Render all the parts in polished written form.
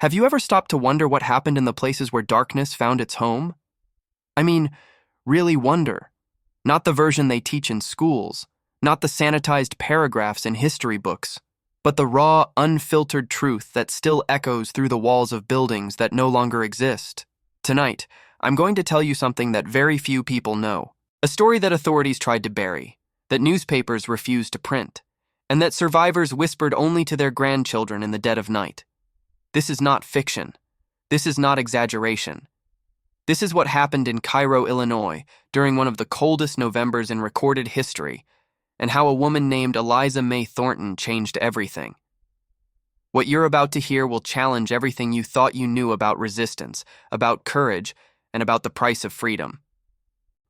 Have you ever stopped to wonder what happened in the places where darkness found its home? I mean, really wonder. Not the version they teach in schools, not the sanitized paragraphs in history books, but the raw, unfiltered truth that still echoes through the walls of buildings that no longer exist. Tonight, I'm going to tell you something that very few people know. A story that authorities tried to bury, that newspapers refused to print, and that survivors whispered only to their grandchildren in the dead of night. This is not fiction. This is not exaggeration. This is what happened in Cairo, Illinois, during one of the coldest Novembers in recorded history, and how a woman named Eliza May Thornton changed everything. What you're about to hear will challenge everything you thought you knew about resistance, about courage, and about the price of freedom.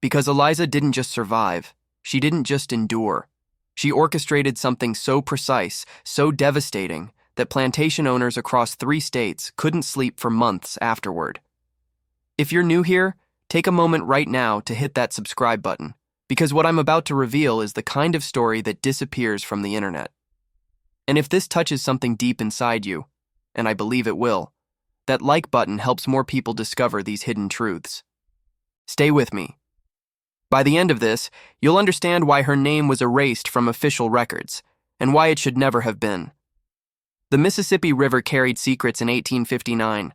Because Eliza didn't just survive, she didn't just endure. She orchestrated something so precise, so devastating, that plantation owners across 3 states couldn't sleep for months afterward. If you're new here, take a moment right now to hit that subscribe button, because what I'm about to reveal is the kind of story that disappears from the internet. And if this touches something deep inside you, and I believe it will, that like button helps more people discover these hidden truths. Stay with me. By the end of this, you'll understand why her name was erased from official records, and why it should never have been. The Mississippi River carried secrets in 1859,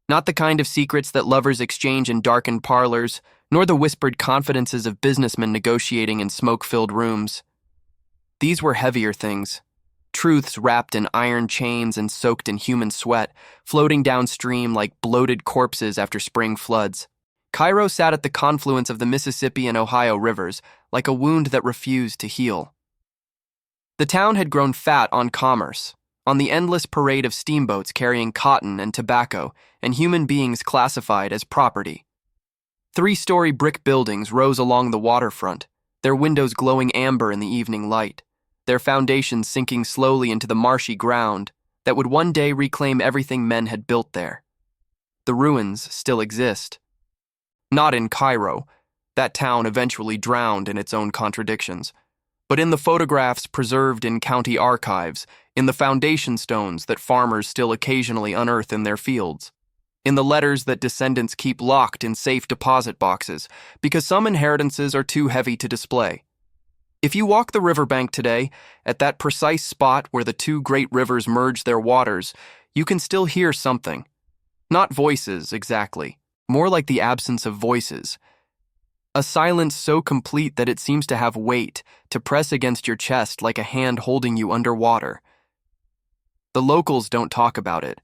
not the kind of secrets that lovers exchange in darkened parlors, nor the whispered confidences of businessmen negotiating in smoke-filled rooms. These were heavier things, truths wrapped in iron chains and soaked in human sweat, floating downstream like bloated corpses after spring floods. Cairo sat at the confluence of the Mississippi and Ohio rivers, like a wound that refused to heal. The town had grown fat on commerce, on the endless parade of steamboats carrying cotton and tobacco and human beings classified as property. 3-story brick buildings rose along the waterfront, their windows glowing amber in the evening light, their foundations sinking slowly into the marshy ground that would one day reclaim everything men had built there. The ruins still exist. Not in Cairo, that town eventually drowned in its own contradictions, but in the photographs preserved in county archives, in the foundation stones that farmers still occasionally unearth in their fields, in the letters that descendants keep locked in safe deposit boxes because some inheritances are too heavy to display. If you walk the riverbank today, at that precise spot where the 2 great rivers merge their waters, you can still hear something. Not voices, exactly, more like the absence of voices. A silence so complete that it seems to have weight, to press against your chest like a hand holding you underwater. The locals don't talk about it.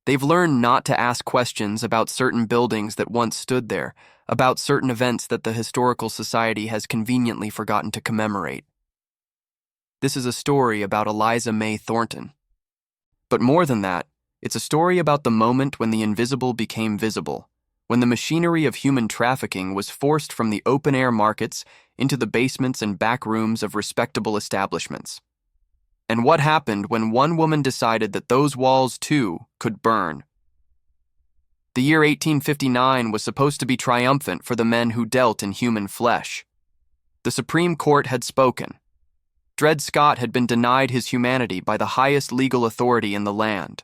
They've learned not to ask questions about certain buildings that once stood there, about certain events that the Historical Society has conveniently forgotten to commemorate. This is a story about Eliza May Thornton. But more than that, it's a story about the moment when the invisible became visible, when the machinery of human trafficking was forced from the open-air markets into the basements and back rooms of respectable establishments. And what happened when one woman decided that those walls, too, could burn. The year 1859 was supposed to be triumphant for the men who dealt in human flesh. The Supreme Court had spoken. Dred Scott had been denied his humanity by the highest legal authority in the land.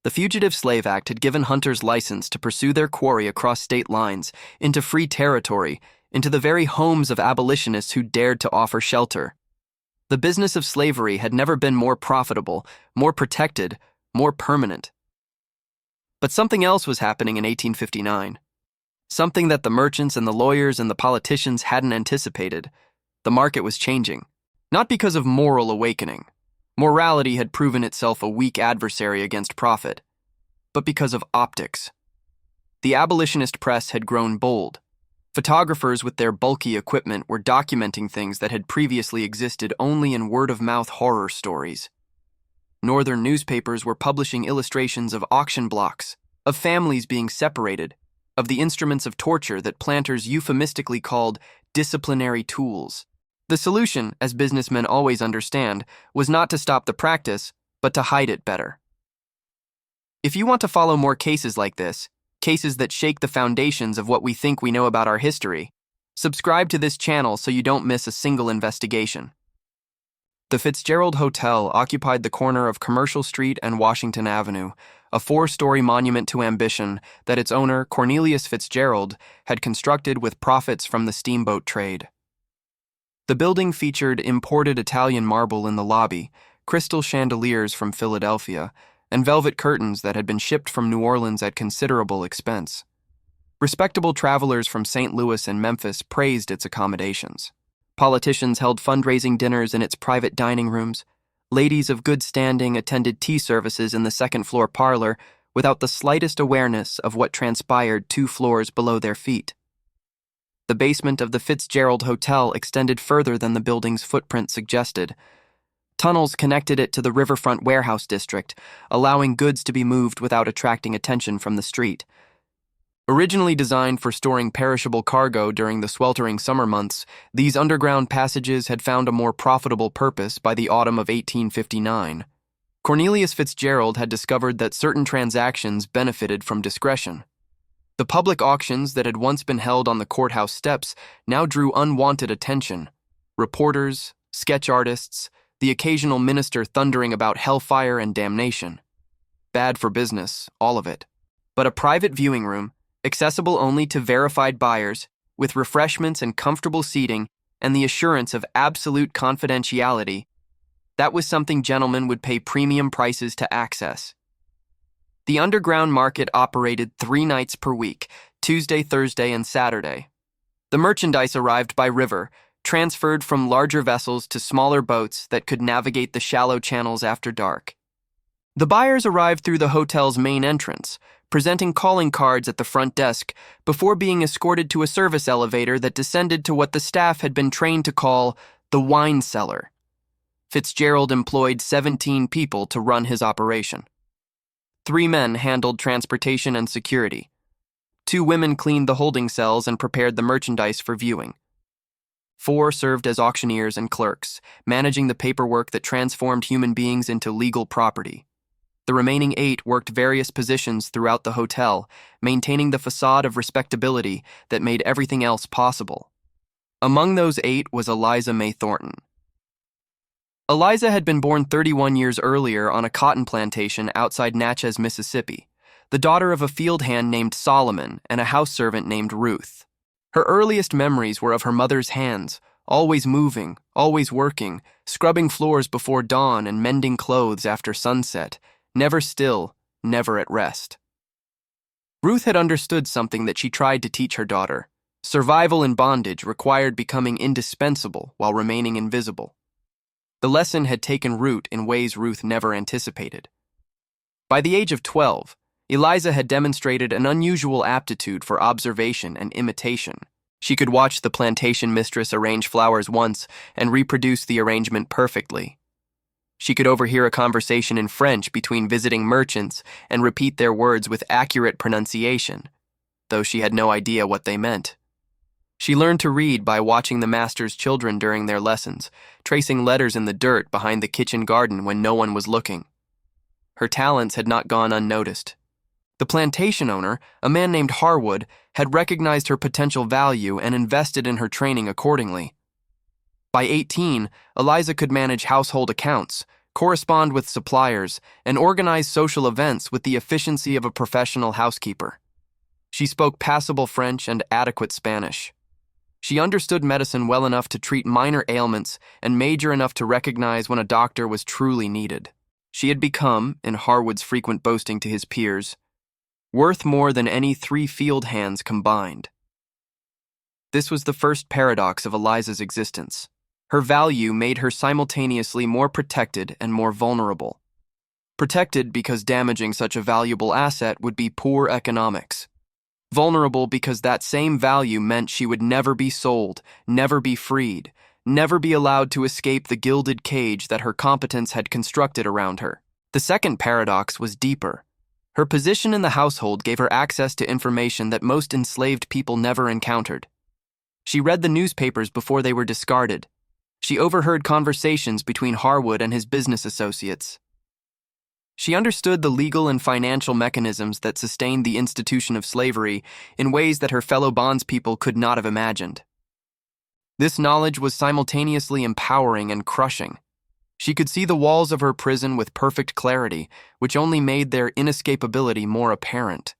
The Fugitive Slave Act had given hunters license to pursue their quarry across state lines, into free territory, into the very homes of abolitionists who dared to offer shelter. The business of slavery had never been more profitable, more protected, more permanent. But something else was happening in 1859. Something that the merchants and the lawyers and the politicians hadn't anticipated. The market was changing. Not because of moral awakening. Morality had proven itself a weak adversary against profit. But because of optics. The abolitionist press had grown bold. Photographers with their bulky equipment were documenting things that had previously existed only in word-of-mouth horror stories. Northern newspapers were publishing illustrations of auction blocks, of families being separated, of the instruments of torture that planters euphemistically called disciplinary tools. The solution, as businessmen always understand, was not to stop the practice, but to hide it better. If you want to follow more cases like this, cases that shake the foundations of what we think we know about our history, subscribe to this channel so you don't miss a single investigation. The Fitzgerald Hotel occupied the corner of Commercial Street and Washington Avenue, a 4-story monument to ambition that its owner, Cornelius Fitzgerald, had constructed with profits from the steamboat trade. The building featured imported Italian marble in the lobby, crystal chandeliers from Philadelphia, and velvet curtains that had been shipped from New Orleans at considerable expense. Respectable travelers from St. Louis and Memphis praised its accommodations. Politicians held fundraising dinners in its private dining rooms. Ladies of good standing attended tea services in the second-floor parlor without the slightest awareness of what transpired 2 floors below their feet. The basement of the Fitzgerald Hotel extended further than the building's footprint suggested. Tunnels connected it to the riverfront warehouse district, allowing goods to be moved without attracting attention from the street. Originally designed for storing perishable cargo during the sweltering summer months, these underground passages had found a more profitable purpose by the autumn of 1859. Cornelius Fitzgerald had discovered that certain transactions benefited from discretion. The public auctions that had once been held on the courthouse steps now drew unwanted attention. Reporters, sketch artists, the occasional minister thundering about hellfire and damnation. Bad for business, all of it. But a private viewing room, accessible only to verified buyers, with refreshments and comfortable seating and the assurance of absolute confidentiality, that was something gentlemen would pay premium prices to access. The underground market operated 3 nights per week, Tuesday, Thursday, and Saturday. The merchandise arrived by river, transferred from larger vessels to smaller boats that could navigate the shallow channels after dark. The buyers arrived through the hotel's main entrance, presenting calling cards at the front desk before being escorted to a service elevator that descended to what the staff had been trained to call the wine cellar. Fitzgerald employed 17 people to run his operation. 3 men handled transportation and security. 2 women cleaned the holding cells and prepared the merchandise for viewing. 4 served as auctioneers and clerks, managing the paperwork that transformed human beings into legal property. The remaining 8 worked various positions throughout the hotel, maintaining the facade of respectability that made everything else possible. Among those 8 was Eliza May Thornton. Eliza had been born 31 years earlier on a cotton plantation outside Natchez, Mississippi, the daughter of a field hand named Solomon and a house servant named Ruth. Her earliest memories were of her mother's hands, always moving, always working, scrubbing floors before dawn and mending clothes after sunset, never still, never at rest. Ruth had understood something that she tried to teach her daughter. Survival in bondage required becoming indispensable while remaining invisible. The lesson had taken root in ways Ruth never anticipated. By the age of 12, Eliza had demonstrated an unusual aptitude for observation and imitation. She could watch the plantation mistress arrange flowers once and reproduce the arrangement perfectly. She could overhear a conversation in French between visiting merchants and repeat their words with accurate pronunciation, though she had no idea what they meant. She learned to read by watching the master's children during their lessons, tracing letters in the dirt behind the kitchen garden when no one was looking. Her talents had not gone unnoticed. The plantation owner, a man named Harwood, had recognized her potential value and invested in her training accordingly. By 18, Eliza could manage household accounts, correspond with suppliers, and organize social events with the efficiency of a professional housekeeper. She spoke passable French and adequate Spanish. She understood medicine well enough to treat minor ailments and major enough to recognize when a doctor was truly needed. She had become, in Harwood's frequent boasting to his peers, worth more than any 3 field hands combined. This was the first paradox of Eliza's existence. Her value made her simultaneously more protected and more vulnerable. Protected because damaging such a valuable asset would be poor economics. Vulnerable because that same value meant she would never be sold, never be freed, never be allowed to escape the gilded cage that her competence had constructed around her. The second paradox was deeper. Her position in the household gave her access to information that most enslaved people never encountered. She read the newspapers before they were discarded. She overheard conversations between Harwood and his business associates. She understood the legal and financial mechanisms that sustained the institution of slavery in ways that her fellow bondspeople could not have imagined. This knowledge was simultaneously empowering and crushing. She could see the walls of her prison with perfect clarity, which only made their inescapability more apparent.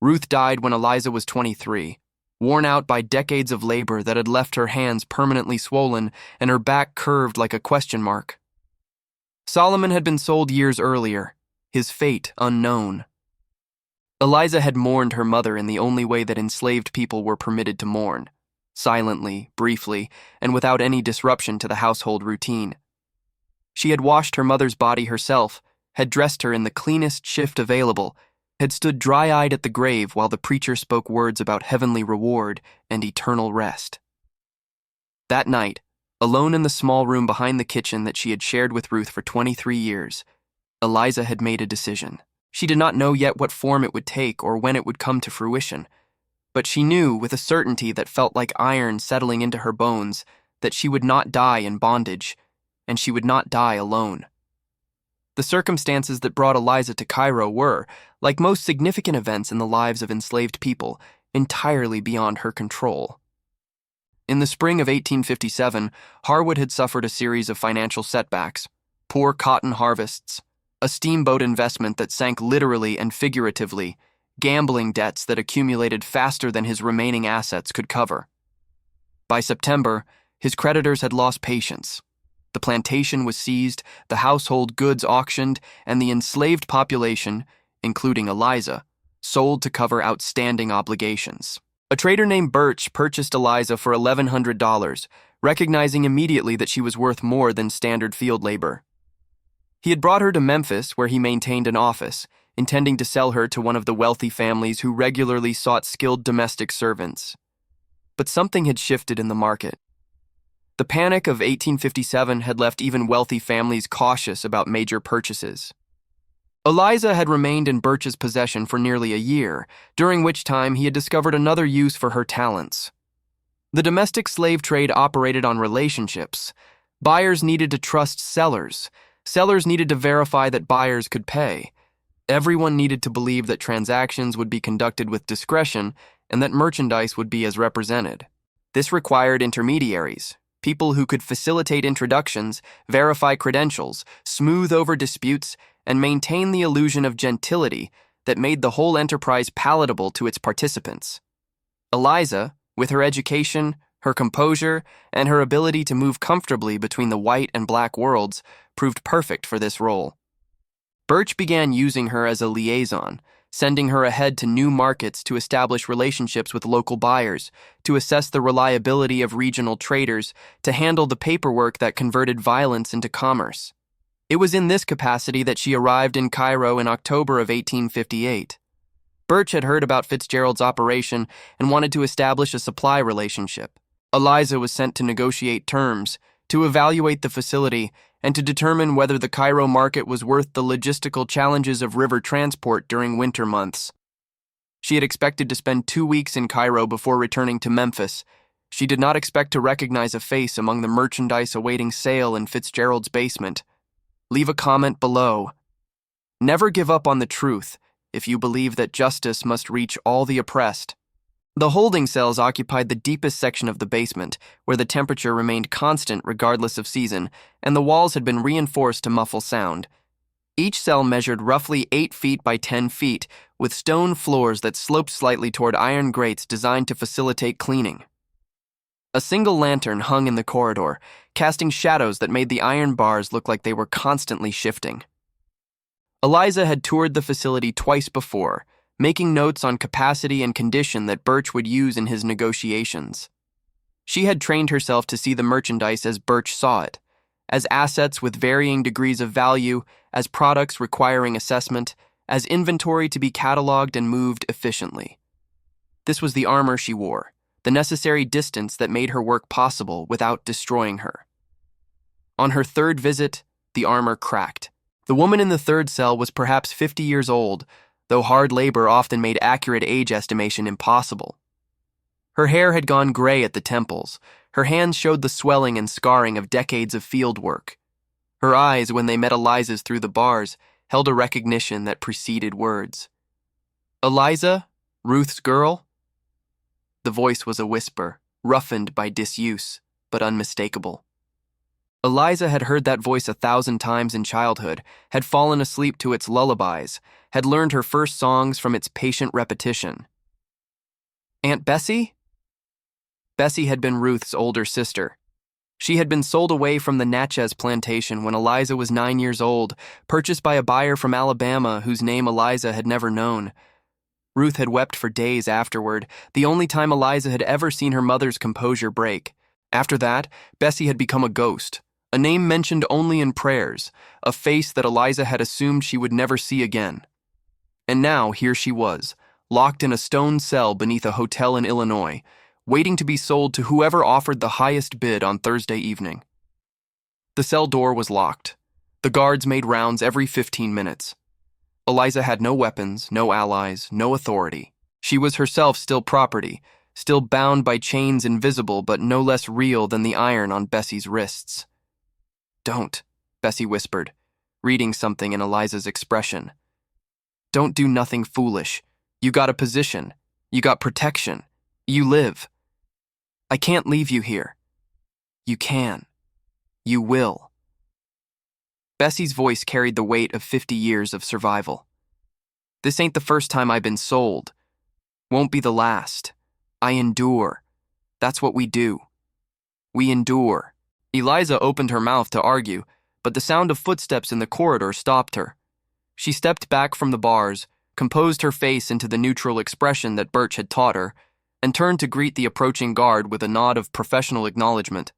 Ruth died when Eliza was 23, worn out by decades of labor that had left her hands permanently swollen and her back curved like a question mark. Solomon had been sold years earlier, his fate unknown. Eliza had mourned her mother in the only way that enslaved people were permitted to mourn, silently, briefly, and without any disruption to the household routine. She had washed her mother's body herself, had dressed her in the cleanest shift available, had stood dry-eyed at the grave while the preacher spoke words about heavenly reward and eternal rest. That night, alone in the small room behind the kitchen that she had shared with Ruth for 23 years, Eliza had made a decision. She did not know yet what form it would take or when it would come to fruition, but she knew with a certainty that felt like iron settling into her bones that she would not die in bondage, and she would not die alone. The circumstances that brought Eliza to Cairo were, like most significant events in the lives of enslaved people, entirely beyond her control. In the spring of 1857, Harwood had suffered a series of financial setbacks: poor cotton harvests, a steamboat investment that sank literally and figuratively, gambling debts that accumulated faster than his remaining assets could cover. By September, his creditors had lost patience. The plantation was seized, the household goods auctioned, and the enslaved population, including Eliza, sold to cover outstanding obligations. A trader named Birch purchased Eliza for $1,100, recognizing immediately that she was worth more than standard field labor. He had brought her to Memphis, where he maintained an office, intending to sell her to one of the wealthy families who regularly sought skilled domestic servants. But something had shifted in the market. The panic of 1857 had left even wealthy families cautious about major purchases. Eliza had remained in Birch's possession for nearly a year, during which time he had discovered another use for her talents. The domestic slave trade operated on relationships. Buyers needed to trust sellers. Sellers needed to verify that buyers could pay. Everyone needed to believe that transactions would be conducted with discretion and that merchandise would be as represented. This required intermediaries, people who could facilitate introductions, verify credentials, smooth over disputes, and maintain the illusion of gentility that made the whole enterprise palatable to its participants. Eliza, with her education, her composure, and her ability to move comfortably between the white and black worlds, proved perfect for this role. Birch began using her as a liaison, sending her ahead to new markets to establish relationships with local buyers, to assess the reliability of regional traders, to handle the paperwork that converted violence into commerce. It was in this capacity that she arrived in Cairo in October of 1858. Birch had heard about Fitzgerald's operation and wanted to establish a supply relationship. Eliza was sent to negotiate terms, to evaluate the facility, and to determine whether the Cairo market was worth the logistical challenges of river transport during winter months. She had expected to spend 2 weeks in Cairo before returning to Memphis. She did not expect to recognize a face among the merchandise awaiting sale in Fitzgerald's basement. Leave a comment below. Never give up on the truth if you believe that justice must reach all the oppressed. The holding cells occupied the deepest section of the basement, where the temperature remained constant regardless of season, and the walls had been reinforced to muffle sound. Each cell measured roughly 8 feet by 10 feet, with stone floors that sloped slightly toward iron grates designed to facilitate cleaning. A single lantern hung in the corridor, casting shadows that made the iron bars look like they were constantly shifting. Eliza had toured the facility twice before, making notes on capacity and condition that Birch would use in his negotiations. She had trained herself to see the merchandise as Birch saw it, as assets with varying degrees of value, as products requiring assessment, as inventory to be cataloged and moved efficiently. This was the armor she wore, the necessary distance that made her work possible without destroying her. On her third visit, the armor cracked. The woman in the third cell was perhaps 50 years old, though hard labor often made accurate age estimation impossible. Her hair had gone gray at the temples. Her hands showed the swelling and scarring of decades of field work. Her eyes, when they met Eliza's through the bars, held a recognition that preceded words. "Eliza? Ruth's girl?" The voice was a whisper, roughened by disuse, but unmistakable. Eliza had heard that voice 1,000 times in childhood, had fallen asleep to its lullabies, had learned her first songs from its patient repetition. Aunt Bessie? Bessie had been Ruth's older sister. She had been sold away from the Natchez plantation when Eliza was 9 years old, purchased by a buyer from Alabama whose name Eliza had never known. Ruth had wept for days afterward, the only time Eliza had ever seen her mother's composure break. After that, Bessie had become a ghost, a name mentioned only in prayers, a face that Eliza had assumed she would never see again. And now here she was, locked in a stone cell beneath a hotel in Illinois, waiting to be sold to whoever offered the highest bid on Thursday evening. The cell door was locked. The guards made rounds every 15 minutes. Eliza had no weapons, no allies, no authority. She was herself still property, still bound by chains invisible but no less real than the iron on Bessie's wrists. "Don't," Bessie whispered, reading something in Eliza's expression. "Don't do nothing foolish. You got a position. You got protection. You live. I can't leave you here. You can. You will." Bessie's voice carried the weight of 50 years of survival. "This ain't the first time I've been sold. Won't be the last. I endure. That's what we do. We endure." Eliza opened her mouth to argue, but the sound of footsteps in the corridor stopped her. She stepped back from the bars, composed her face into the neutral expression that Birch had taught her, and turned to greet the approaching guard with a nod of professional acknowledgement.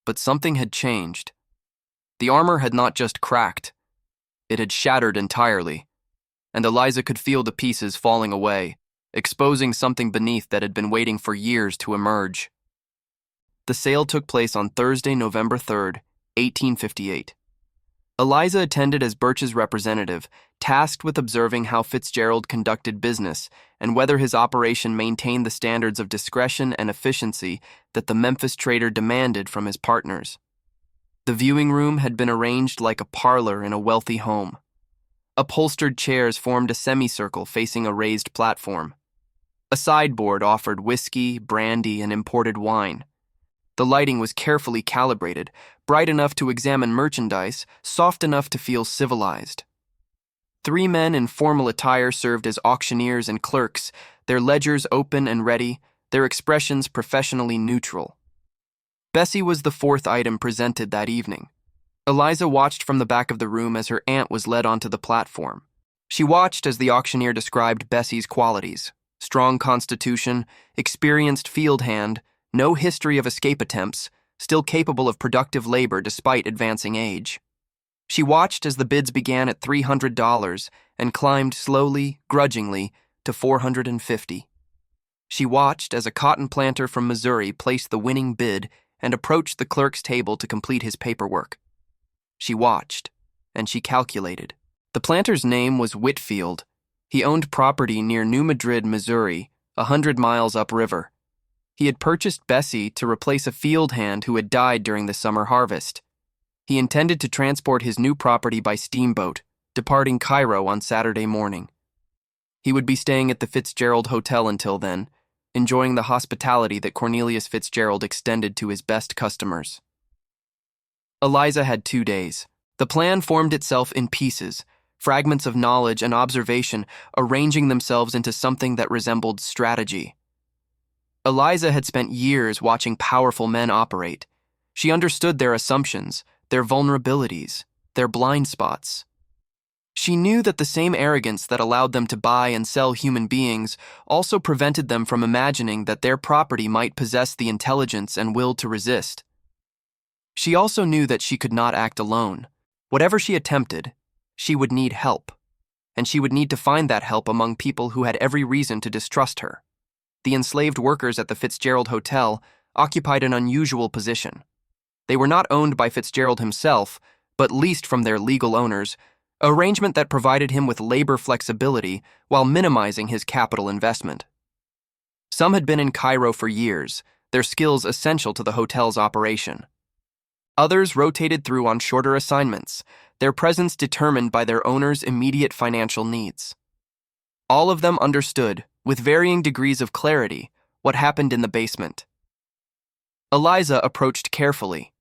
But something had changed. The armor had not just cracked. It had shattered entirely, and Eliza could feel the pieces falling away, exposing something beneath that had been waiting for years to emerge. The sale took place on Thursday, November 3rd, 1858. Eliza attended as Birch's representative, tasked with observing how Fitzgerald conducted business and whether his operation maintained the standards of discretion and efficiency that the Memphis trader demanded from his partners. The viewing room had been arranged like a parlor in a wealthy home. Upholstered chairs formed a semicircle facing a raised platform. A sideboard offered whiskey, brandy, and imported wine. The lighting was carefully calibrated, bright enough to examine merchandise, soft enough to feel civilized. 3 men in formal attire served as auctioneers and clerks, their ledgers open and ready, their expressions professionally neutral. Bessie was the 4th item presented that evening. Eliza watched from the back of the room as her aunt was led onto the platform. She watched as the auctioneer described Bessie's qualities: strong constitution, experienced field hand, no history of escape attempts, still capable of productive labor despite advancing age. She watched as the bids began at $300 and climbed slowly, grudgingly, to $450. She watched as a cotton planter from Missouri placed the winning bid and approached the clerk's table to complete his paperwork. She watched, and she calculated. The planter's name was Whitfield. He owned property near New Madrid, Missouri, 100 miles upriver. He had purchased Bessie to replace a field hand who had died during the summer harvest. He intended to transport his new property by steamboat, departing Cairo on Saturday morning. He would be staying at the Fitzgerald Hotel until then, enjoying the hospitality that Cornelius Fitzgerald extended to his best customers. Eliza had 2 days. The plan formed itself in pieces, fragments of knowledge and observation arranging themselves into something that resembled strategy. Eliza had spent years watching powerful men operate. She understood their assumptions, their vulnerabilities, their blind spots. She knew that the same arrogance that allowed them to buy and sell human beings also prevented them from imagining that their property might possess the intelligence and will to resist. She also knew that she could not act alone. Whatever she attempted, she would need help, and she would need to find that help among people who had every reason to distrust her. The enslaved workers at the Fitzgerald Hotel occupied an unusual position. They were not owned by Fitzgerald himself, but leased from their legal owners, an arrangement that provided him with labor flexibility while minimizing his capital investment. Some had been in Cairo for years, their skills essential to the hotel's operation. Others rotated through on shorter assignments, their presence determined by their owners' immediate financial needs. All of them understood, with varying degrees of clarity, what happened in the basement. Eliza approached carefully.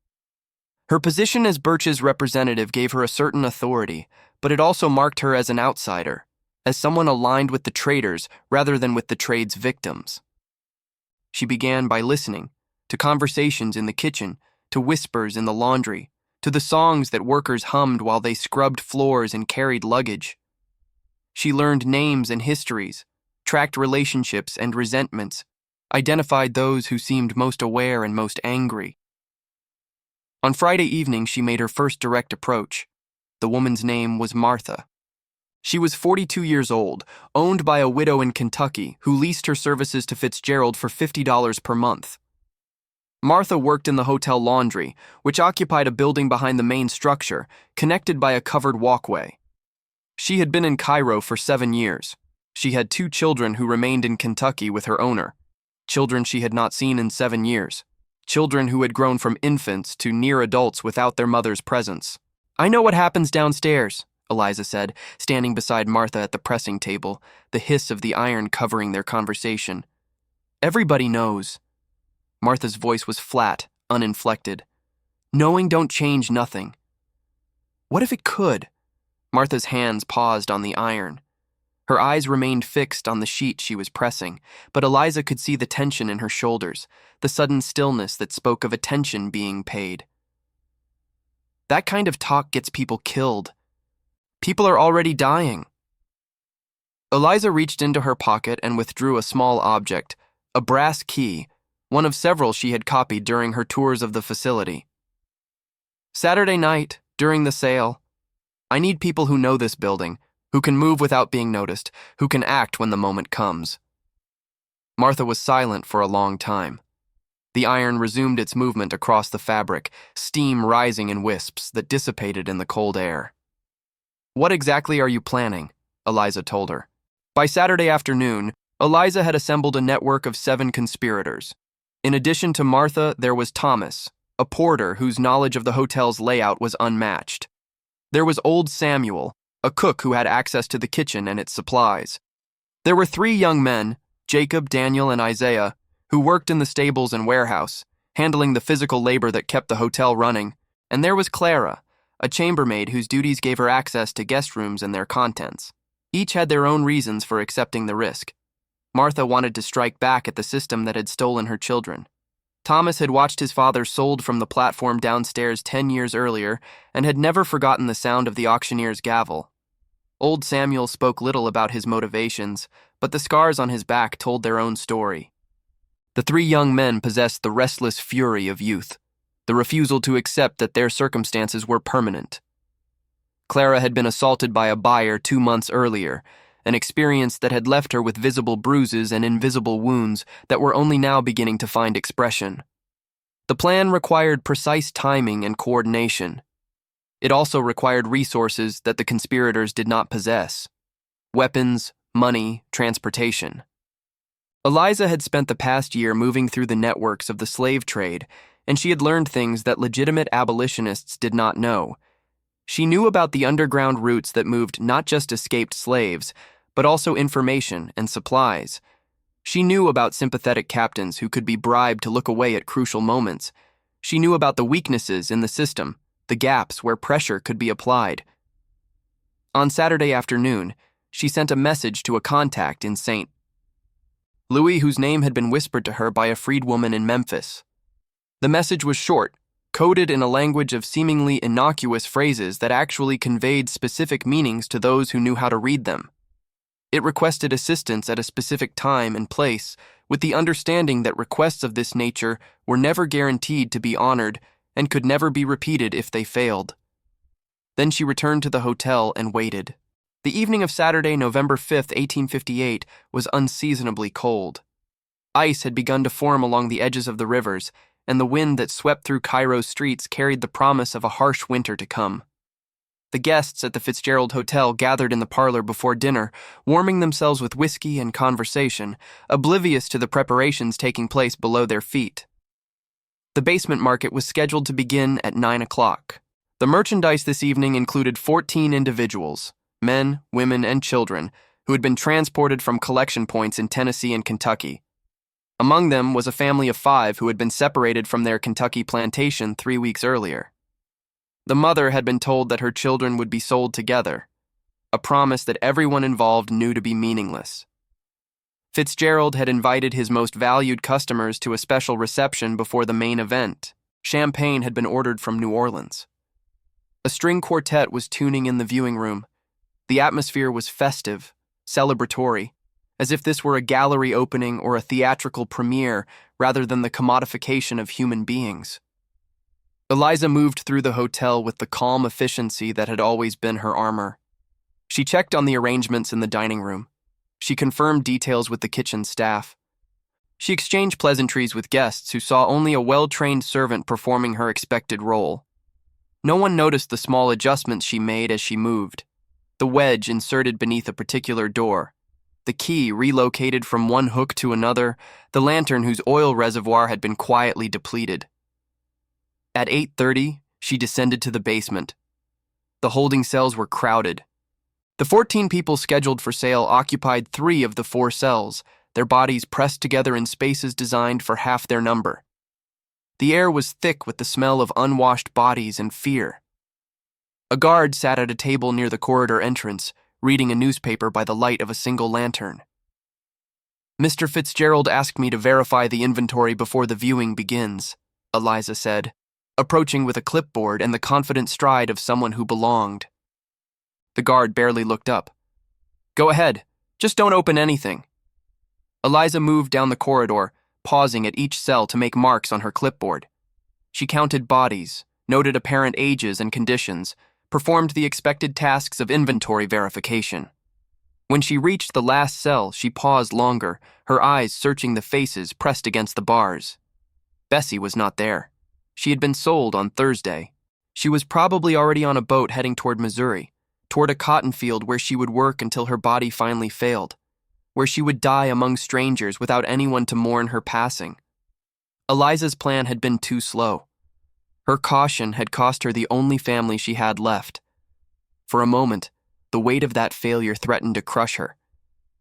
Her position as Birch's representative gave her a certain authority, but it also marked her as an outsider, as someone aligned with the traders rather than with the trade's victims. She began by listening to conversations in the kitchen, to whispers in the laundry, to the songs that workers hummed while they scrubbed floors and carried luggage. She learned names and histories, tracked relationships and resentments, identified those who seemed most aware and most angry. On Friday evening, she made her first direct approach. The woman's name was Martha. She was 42 years old, owned by a widow in Kentucky who leased her services to Fitzgerald for $50 per month. Martha worked in the hotel laundry, which occupied a building behind the main structure, connected by a covered walkway. She had been in Cairo for 7 years. She had 2 children who remained in Kentucky with her owner, children she had not seen in 7 years, children who had grown from infants to near adults without their mother's presence. "I know what happens downstairs," Eliza said, standing beside Martha at the pressing table, the hiss of the iron covering their conversation. "Everybody knows." Martha's voice was flat, uninflected. "Knowing don't change nothing." "What if it could?" Martha's hands paused on the iron. Her eyes remained fixed on the sheet she was pressing, but Eliza could see the tension in her shoulders, the sudden stillness that spoke of attention being paid. "That kind of talk gets people killed. People are already dying." Eliza reached into her pocket and withdrew a small object, a brass key, one of several she had copied during her tours of the facility. "Saturday night, during the sale. I need people who know this building, who can move without being noticed, who can act when the moment comes." Martha was silent for a long time. The iron resumed its movement across the fabric, steam rising in wisps that dissipated in the cold air. "What exactly are you planning?" Eliza told her. By Saturday afternoon, Eliza had assembled a network of 7 conspirators. In addition to Martha, there was Thomas, a porter whose knowledge of the hotel's layout was unmatched. There was old Samuel, a cook who had access to the kitchen and its supplies. There were 3 young men, Jacob, Daniel, and Isaiah, who worked in the stables and warehouse, handling the physical labor that kept the hotel running. And there was Clara, a chambermaid whose duties gave her access to guest rooms and their contents. Each had their own reasons for accepting the risk. Martha wanted to strike back at the system that had stolen her children. Thomas had watched his father sold from the platform downstairs 10 years earlier and had never forgotten the sound of the auctioneer's gavel. Old Samuel spoke little about his motivations, but the scars on his back told their own story. The 3 young men possessed the restless fury of youth, the refusal to accept that their circumstances were permanent. Clara had been assaulted by a buyer 2 months earlier, an experience that had left her with visible bruises and invisible wounds that were only now beginning to find expression. The plan required precise timing and coordination. It also required resources that the conspirators did not possess: weapons, money, transportation. Eliza had spent the past year moving through the networks of the slave trade, and she had learned things that legitimate abolitionists did not know. She knew about the underground routes that moved not just escaped slaves, but also information and supplies. She knew about sympathetic captains who could be bribed to look away at crucial moments. She knew about the weaknesses in the system, the gaps where pressure could be applied. On Saturday afternoon, she sent a message to a contact in St. Louis whose name had been whispered to her by a freedwoman in Memphis. The message was short, coded in a language of seemingly innocuous phrases that actually conveyed specific meanings to those who knew how to read them. It requested assistance at a specific time and place, with the understanding that requests of this nature were never guaranteed to be honored and could never be repeated if they failed. Then she returned to the hotel and waited. The evening of Saturday, November 5, 1858, was unseasonably cold. Ice had begun to form along the edges of the rivers, and the wind that swept through Cairo's streets carried the promise of a harsh winter to come. The guests at the Fitzgerald Hotel gathered in the parlor before dinner, warming themselves with whiskey and conversation, oblivious to the preparations taking place below their feet. The basement market was scheduled to begin at 9 o'clock. The merchandise this evening included 14 individuals, men, women, and children, who had been transported from collection points in Tennessee and Kentucky. Among them was a family of 5 who had been separated from their Kentucky plantation 3 weeks earlier. The mother had been told that her children would be sold together, a promise that everyone involved knew to be meaningless. Fitzgerald had invited his most valued customers to a special reception before the main event. Champagne had been ordered from New Orleans. A string quartet was tuning in the viewing room. The atmosphere was festive, celebratory, as if this were a gallery opening or a theatrical premiere rather than the commodification of human beings. Eliza moved through the hotel with the calm efficiency that had always been her armor. She checked on the arrangements in the dining room. She confirmed details with the kitchen staff. She exchanged pleasantries with guests who saw only a well-trained servant performing her expected role. No one noticed the small adjustments she made as she moved. The wedge inserted beneath a particular door, the key relocated from one hook to another, the lantern whose oil reservoir had been quietly depleted. At 8:30, she descended to the basement. The holding cells were crowded. The 14 people scheduled for sale occupied 3 of the 4 cells, their bodies pressed together in spaces designed for half their number. The air was thick with the smell of unwashed bodies and fear. A guard sat at a table near the corridor entrance, reading a newspaper by the light of a single lantern. "Mr. Fitzgerald asked me to verify the inventory before the viewing begins," Eliza said, approaching with a clipboard and the confident stride of someone who belonged. The guard barely looked up. "Go ahead, just don't open anything." Eliza moved down the corridor, pausing at each cell to make marks on her clipboard. She counted bodies, noted apparent ages and conditions, performed the expected tasks of inventory verification. When she reached the last cell, she paused longer, her eyes searching the faces pressed against the bars. Bessie was not there. She had been sold on Thursday. She was probably already on a boat heading toward Missouri, toward a cotton field where she would work until her body finally failed, where she would die among strangers without anyone to mourn her passing. Eliza's plan had been too slow. Her caution had cost her the only family she had left. For a moment, the weight of that failure threatened to crush her.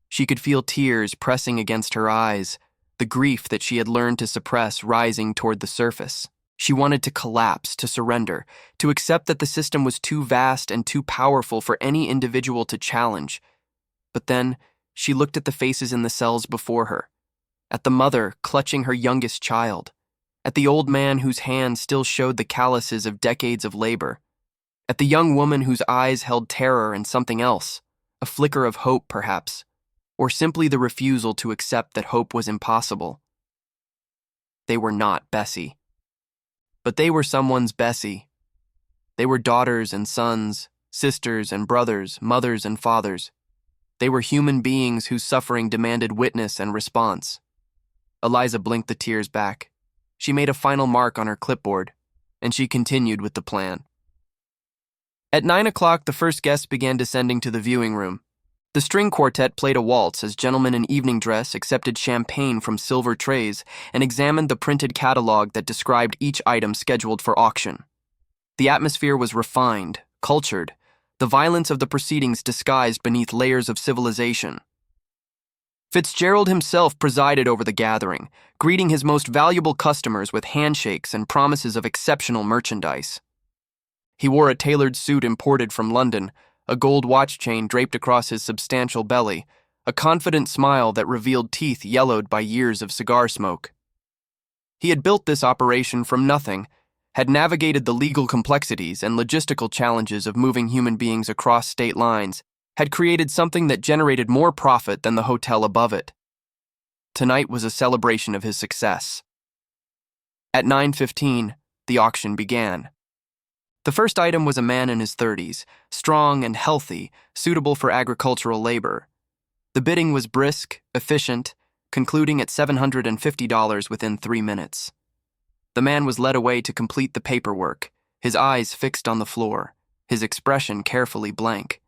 She could feel tears pressing against her eyes, the grief that she had learned to suppress rising toward the surface. She wanted to collapse, to surrender, to accept that the system was too vast and too powerful for any individual to challenge. But then, she looked at the faces in the cells before her, at the mother clutching her youngest child, at the old man whose hands still showed the calluses of decades of labor, at the young woman whose eyes held terror and something else, a flicker of hope perhaps, or simply the refusal to accept that hope was impossible. They were not Bessie. But they were someone's Bessie. They were daughters and sons, sisters and brothers, mothers and fathers. They were human beings whose suffering demanded witness and response. Eliza blinked the tears back. She made a final mark on her clipboard, and she continued with the plan. At 9 o'clock, the first guests began descending to the viewing room. The string quartet played a waltz as gentlemen in evening dress accepted champagne from silver trays and examined the printed catalog that described each item scheduled for auction. The atmosphere was refined, cultured, the violence of the proceedings disguised beneath layers of civilization. Fitzgerald himself presided over the gathering, greeting his most valuable customers with handshakes and promises of exceptional merchandise. He wore a tailored suit imported from London, a gold watch chain draped across his substantial belly, a confident smile that revealed teeth yellowed by years of cigar smoke. He had built this operation from nothing, had navigated the legal complexities and logistical challenges of moving human beings across state lines, had created something that generated more profit than the hotel above it. Tonight was a celebration of his success. At 9:15, the auction began. The first item was a man in his 30s, strong and healthy, suitable for agricultural labor. The bidding was brisk, efficient, concluding at $750 within 3 minutes. The man was led away to complete the paperwork, his eyes fixed on the floor, his expression carefully blank.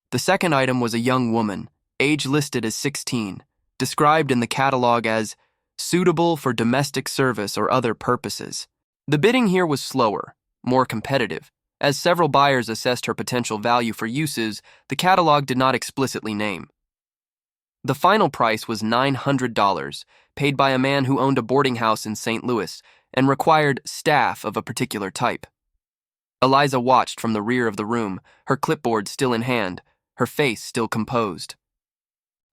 The second item was a young woman, age listed as 16, described in the catalog as suitable for domestic service or other purposes. The bidding here was slower, more competitive. As several buyers assessed her potential value for uses the catalog did not explicitly name. The final price was $900, paid by a man who owned a boarding house in St. Louis and required staff of a particular type. Eliza watched from the rear of the room, her clipboard still in hand, her face still composed.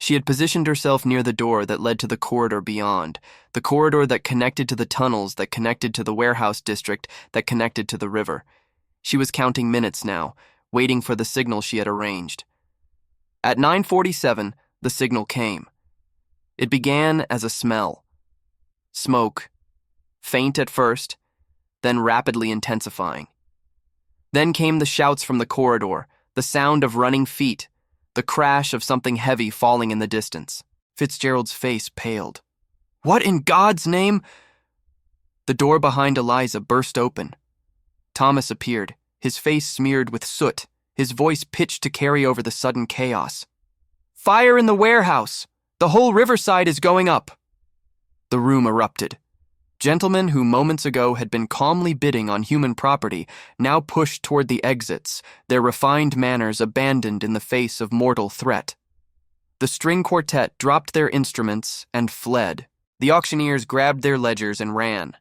She had positioned herself near the door that led to the corridor beyond, the corridor that connected to the tunnels that connected to the warehouse district that connected to the river. She was counting minutes now, waiting for the signal she had arranged. At 9:47, the signal came. It began as a smell. Smoke, faint at first, then rapidly intensifying. Then came the shouts from the corridor, the sound of running feet, the crash of something heavy falling in the distance. Fitzgerald's face paled. What in God's name? The door behind Eliza burst open. Thomas appeared, his face smeared with soot, his voice pitched to carry over the sudden chaos. Fire in the warehouse! The whole riverside is going up! The room erupted. Gentlemen who moments ago had been calmly bidding on human property now pushed toward the exits, their refined manners abandoned in the face of mortal threat. The string quartet dropped their instruments and fled. The auctioneers grabbed their ledgers and ran.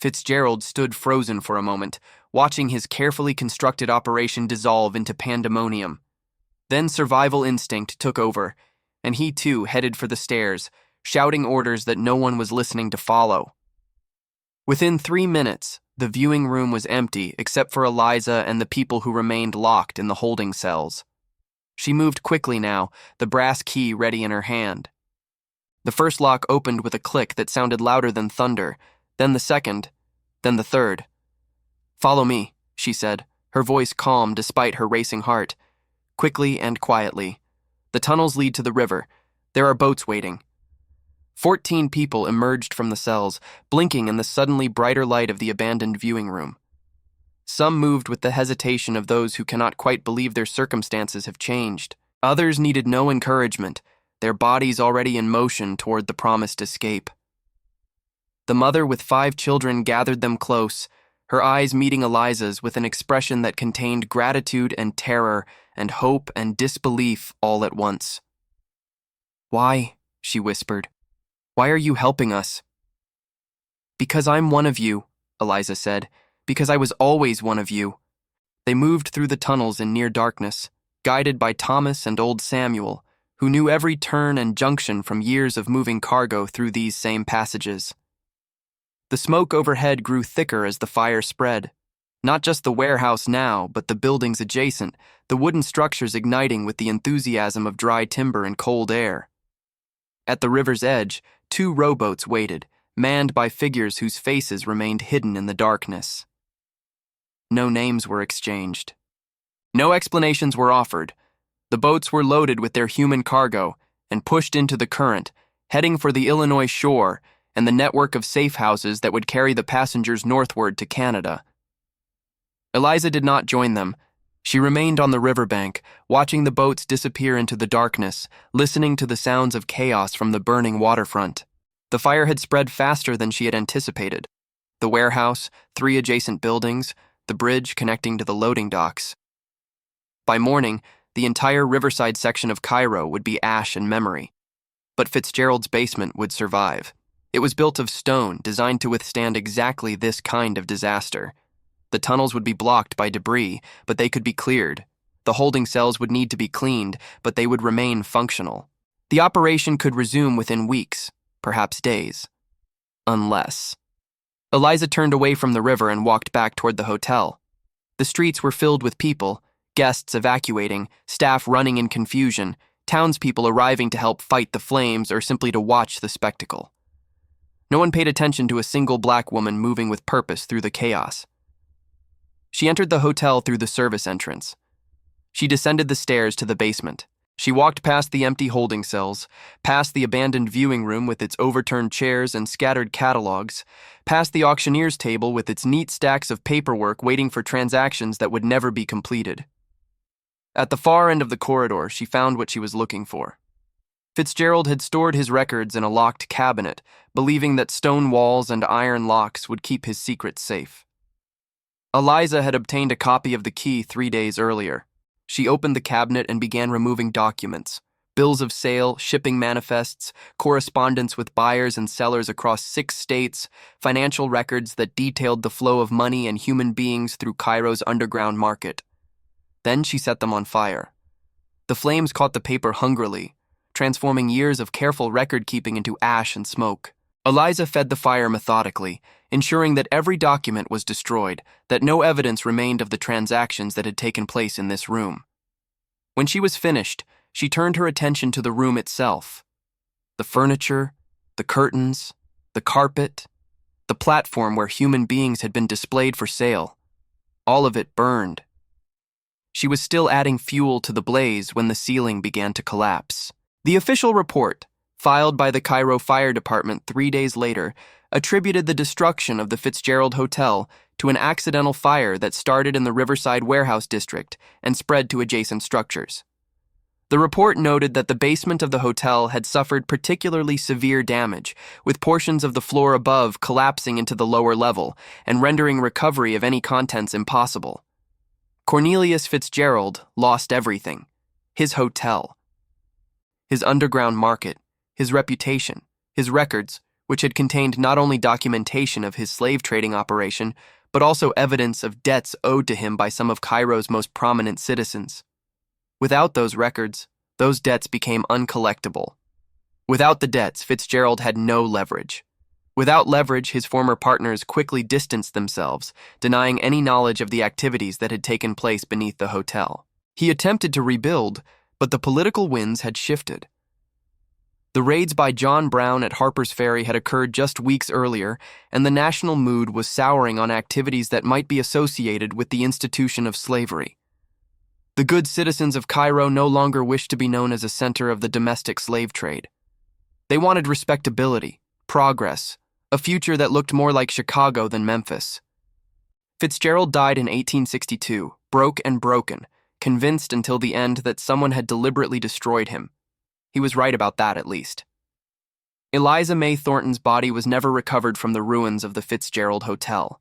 Fitzgerald stood frozen for a moment, watching his carefully constructed operation dissolve into pandemonium. Then survival instinct took over, and he too headed for the stairs, shouting orders that no one was listening to follow. Within 3 minutes, the viewing room was empty except for Eliza and the people who remained locked in the holding cells. She moved quickly now, the brass key ready in her hand. The first lock opened with a click that sounded louder than thunder, then the second, then the third. Follow me, she said, her voice calm despite her racing heart. Quickly and quietly. The tunnels lead to the river. There are boats waiting. 14 people emerged from the cells, blinking in the suddenly brighter light of the abandoned viewing room. Some moved with the hesitation of those who cannot quite believe their circumstances have changed. Others needed no encouragement, their bodies already in motion toward the promised escape. The mother with 5 children gathered them close, her eyes meeting Eliza's with an expression that contained gratitude and terror and hope and disbelief all at once. Why? She whispered. Why are you helping us? Because I'm one of you, Eliza said. Because I was always one of you. They moved through the tunnels in near darkness, guided by Thomas and old Samuel, who knew every turn and junction from years of moving cargo through these same passages. The smoke overhead grew thicker as the fire spread. Not just the warehouse now, but the buildings adjacent, the wooden structures igniting with the enthusiasm of dry timber and cold air. At the river's edge, 2 rowboats waited, manned by figures whose faces remained hidden in the darkness. No names were exchanged. No explanations were offered. The boats were loaded with their human cargo and pushed into the current, heading for the Illinois shore and the network of safe houses that would carry the passengers northward to Canada. Eliza did not join them. She remained on the riverbank, watching the boats disappear into the darkness, listening to the sounds of chaos from the burning waterfront. The fire had spread faster than she had anticipated. The warehouse, 3 adjacent buildings, the bridge connecting to the loading docks. By morning, the entire riverside section of Cairo would be ash and memory. But Fitzgerald's basement would survive. It was built of stone, designed to withstand exactly this kind of disaster. The tunnels would be blocked by debris, but they could be cleared. The holding cells would need to be cleaned, but they would remain functional. The operation could resume within weeks, perhaps days. Unless. Eliza turned away from the river and walked back toward the hotel. The streets were filled with people, guests evacuating, staff running in confusion, townspeople arriving to help fight the flames or simply to watch the spectacle. No one paid attention to a single black woman moving with purpose through the chaos. She entered the hotel through the service entrance. She descended the stairs to the basement. She walked past the empty holding cells, past the abandoned viewing room with its overturned chairs and scattered catalogs, past the auctioneer's table with its neat stacks of paperwork waiting for transactions that would never be completed. At the far end of the corridor, she found what she was looking for. Fitzgerald had stored his records in a locked cabinet, believing that stone walls and iron locks would keep his secrets safe. Eliza had obtained a copy of the key 3 days earlier. She opened the cabinet and began removing documents, Bills of sale, shipping manifests, correspondence with buyers and sellers across 6 states, financial records that detailed the flow of money and human beings through Cairo's underground market. Then she set them on fire. The flames caught the paper hungrily, transforming years of careful record-keeping into ash and smoke. Eliza fed the fire methodically, ensuring that every document was destroyed, that no evidence remained of the transactions that had taken place in this room. When she was finished, she turned her attention to the room itself. The furniture, the curtains, the carpet, the platform where human beings had been displayed for sale. All of it burned. She was still adding fuel to the blaze when the ceiling began to collapse. The official report, filed by the Cairo Fire Department 3 days later, attributed the destruction of the Fitzgerald Hotel to an accidental fire that started in the Riverside Warehouse District and spread to adjacent structures. The report noted that the basement of the hotel had suffered particularly severe damage, with portions of the floor above collapsing into the lower level and rendering recovery of any contents impossible. Cornelius Fitzgerald lost everything: his hotel, his underground market, his reputation, his records, which had contained not only documentation of his slave trading operation, but also evidence of debts owed to him by some of Cairo's most prominent citizens. Without those records, those debts became uncollectible. Without the debts, Fitzgerald had no leverage. Without leverage, his former partners quickly distanced themselves, denying any knowledge of the activities that had taken place beneath the hotel. He attempted to rebuild, but the political winds had shifted. The raids by John Brown at Harper's Ferry had occurred just weeks earlier, and the national mood was souring on activities that might be associated with the institution of slavery. The good citizens of Cairo no longer wished to be known as a center of the domestic slave trade. They wanted respectability, progress, a future that looked more like Chicago than Memphis. Fitzgerald died in 1862, broke and broken, convinced until the end that someone had deliberately destroyed him. He was right about that, at least. Eliza May Thornton's body was never recovered from the ruins of the Fitzgerald Hotel.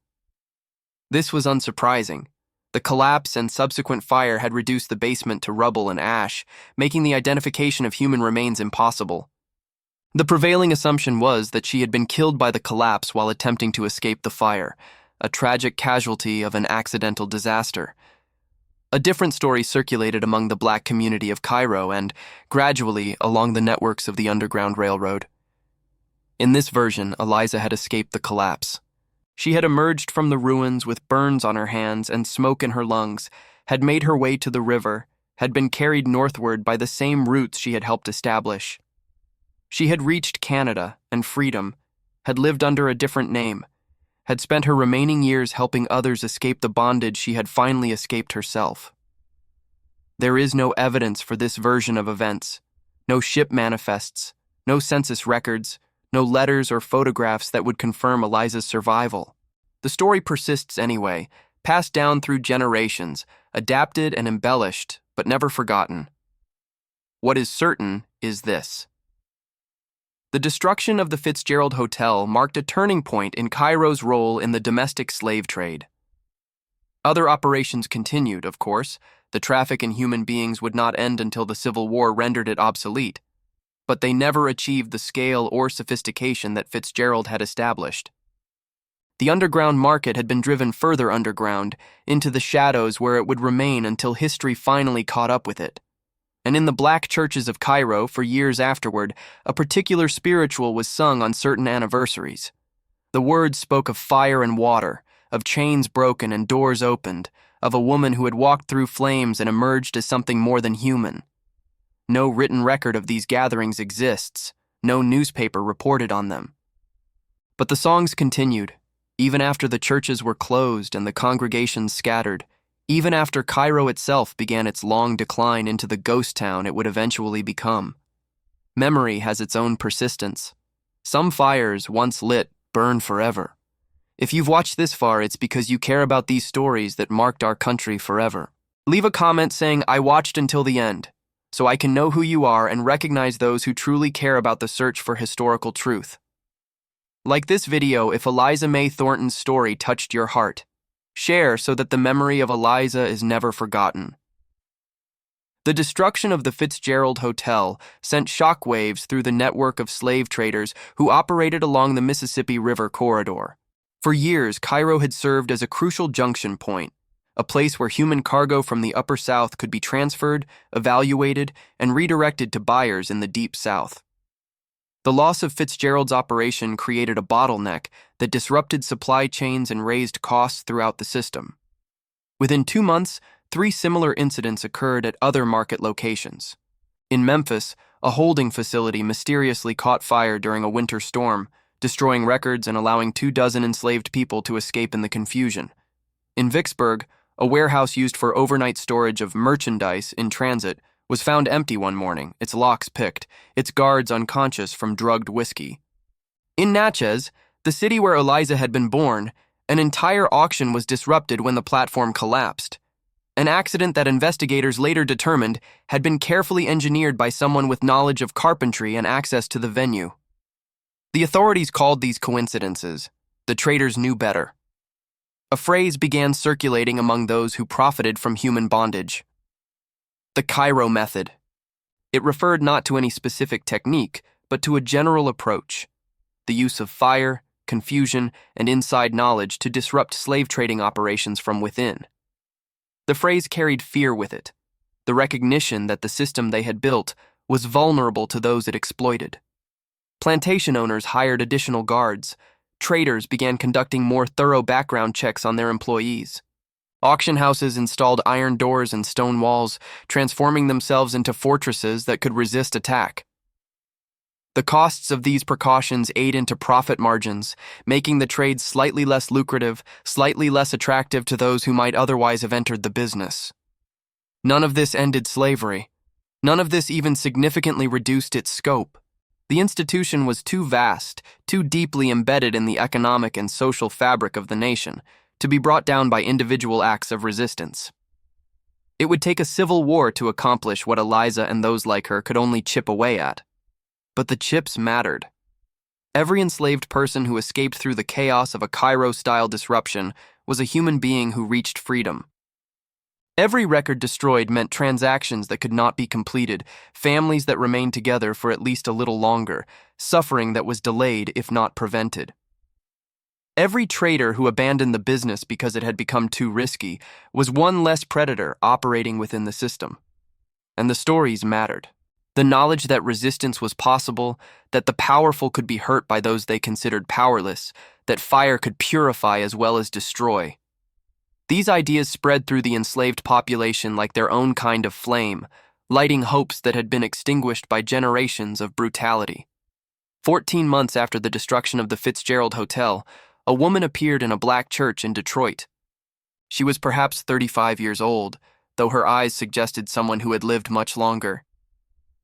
This was unsurprising. The collapse and subsequent fire had reduced the basement to rubble and ash, making the identification of human remains impossible. The prevailing assumption was that she had been killed by the collapse while attempting to escape the fire, a tragic casualty of an accidental disaster. A different story circulated among the black community of Cairo and, gradually, along the networks of the Underground Railroad. In this version, Eliza had escaped the collapse. She had emerged from the ruins with burns on her hands and smoke in her lungs, had made her way to the river, had been carried northward by the same routes she had helped establish. She had reached Canada and freedom, had lived under a different name, had spent her remaining years helping others escape the bondage she had finally escaped herself. There is no evidence for this version of events, no ship manifests, no census records, no letters or photographs that would confirm Eliza's survival. The story persists anyway, passed down through generations, adapted and embellished, but never forgotten. What is certain is this: the destruction of the Fitzgerald Hotel marked a turning point in Cairo's role in the domestic slave trade. Other operations continued, of course. The traffic in human beings would not end until the Civil War rendered it obsolete, but they never achieved the scale or sophistication that Fitzgerald had established. The underground market had been driven further underground, into the shadows where it would remain until history finally caught up with it. And in the black churches of Cairo, for years afterward, a particular spiritual was sung on certain anniversaries. The words spoke of fire and water, of chains broken and doors opened, of a woman who had walked through flames and emerged as something more than human. No written record of these gatherings exists, no newspaper reported on them. But the songs continued, even after the churches were closed and the congregations scattered, even after Cairo itself began its long decline into the ghost town it would eventually become. Memory has its own persistence. Some fires, once lit, burn forever. If you've watched this far, it's because you care about these stories that marked our country forever. Leave a comment saying, "I watched until the end," so I can know who you are and recognize those who truly care about the search for historical truth. Like this video if Eliza May Thornton's story touched your heart. Share so that the memory of Eliza is never forgotten. The destruction of the Fitzgerald Hotel sent shockwaves through the network of slave traders who operated along the Mississippi River corridor. For years, Cairo had served as a crucial junction point, a place where human cargo from the Upper South could be transferred, evaluated, and redirected to buyers in the Deep South. The loss of Fitzgerald's operation created a bottleneck that disrupted supply chains and raised costs throughout the system. Within 2 months, 3 similar incidents occurred at other market locations. In Memphis, a holding facility mysteriously caught fire during a winter storm, destroying records and allowing 24 enslaved people to escape in the confusion. In Vicksburg, a warehouse used for overnight storage of merchandise in transit was found empty one morning, its locks picked, its guards unconscious from drugged whiskey. In Natchez, the city where Eliza had been born, an entire auction was disrupted when the platform collapsed, an accident that investigators later determined had been carefully engineered by someone with knowledge of carpentry and access to the venue. The authorities called these coincidences. The traders knew better. A phrase began circulating among those who profited from human bondage: the Cairo method. It referred not to any specific technique, but to a general approach, the use of fire, confusion, and inside knowledge to disrupt slave trading operations from within. The phrase carried fear with it, the recognition that the system they had built was vulnerable to those it exploited. Plantation owners hired additional guards. Traders began conducting more thorough background checks on their employees. Auction houses installed iron doors and stone walls, transforming themselves into fortresses that could resist attack. The costs of these precautions ate into profit margins, making the trade slightly less lucrative, slightly less attractive to those who might otherwise have entered the business. None of this ended slavery. None of this even significantly reduced its scope. The institution was too vast, too deeply embedded in the economic and social fabric of the nation, to be brought down by individual acts of resistance. It would take a civil war to accomplish what Eliza and those like her could only chip away at. But the chips mattered. Every enslaved person who escaped through the chaos of a Cairo-style disruption was a human being who reached freedom. Every record destroyed meant transactions that could not be completed, families that remained together for at least a little longer, suffering that was delayed if not prevented. Every trader who abandoned the business because it had become too risky was one less predator operating within the system. And the stories mattered. The knowledge that resistance was possible, that the powerful could be hurt by those they considered powerless, that fire could purify as well as destroy. These ideas spread through the enslaved population like their own kind of flame, lighting hopes that had been extinguished by generations of brutality. 14 months after the destruction of the Fitzgerald Hotel, a woman appeared in a black church in Detroit. She was perhaps 35 years old, though her eyes suggested someone who had lived much longer.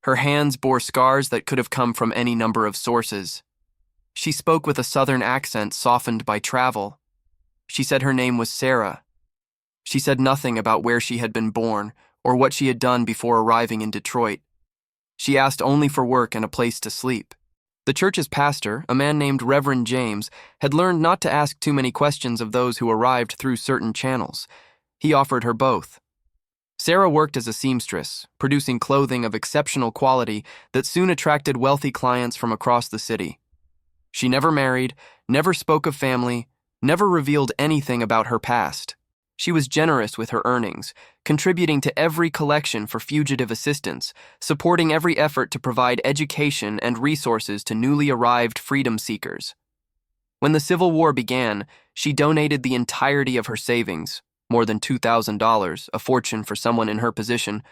Her hands bore scars that could have come from any number of sources. She spoke with a southern accent softened by travel. She said her name was Sarah. She said nothing about where she had been born or what she had done before arriving in Detroit. She asked only for work and a place to sleep. The church's pastor, a man named Reverend James, had learned not to ask too many questions of those who arrived through certain channels. He offered her both. Sarah worked as a seamstress, producing clothing of exceptional quality that soon attracted wealthy clients from across the city. She never married, never spoke of family, never revealed anything about her past. She was generous with her earnings, contributing to every collection for fugitive assistance, supporting every effort to provide education and resources to newly arrived freedom seekers. When the Civil War began, she donated the entirety of her savings, more than $2,000, a fortune for someone in her position,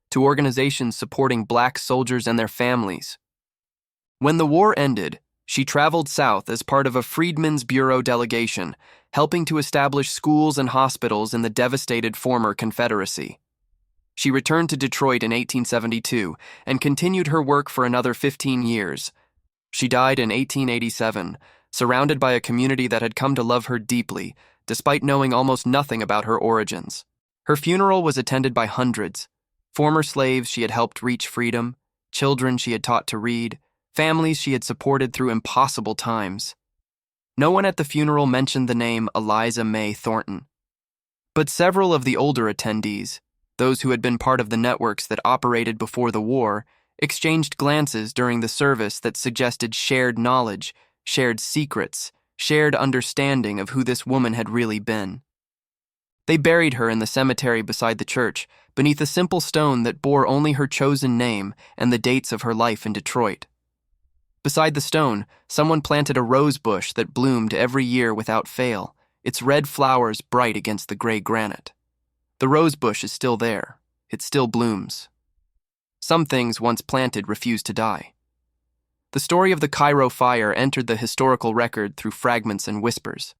to organizations supporting black soldiers and their families. When the war ended, she traveled south as part of a Freedmen's Bureau delegation, helping to establish schools and hospitals in the devastated former Confederacy. She returned to Detroit in 1872 and continued her work for another 15 years. She died in 1887, surrounded by a community that had come to love her deeply, despite knowing almost nothing about her origins. Her funeral was attended by hundreds: former slaves she had helped reach freedom, children she had taught to read, families she had supported through impossible times. No one at the funeral mentioned the name Eliza May Thornton. But several of the older attendees, Those who had been part of the networks that operated before the war exchanged glances during the service that suggested shared knowledge, shared secrets, shared understanding of who this woman had really been. They buried her in the cemetery beside the church, beneath a simple stone that bore only her chosen name and the dates of her life in Detroit. Beside the stone, someone planted a rose bush that bloomed every year without fail, its red flowers bright against the gray granite. The rose bush is still there. It still blooms. Some things once planted refuse to die. The story of the Cairo fire entered the historical record through fragments and whispers.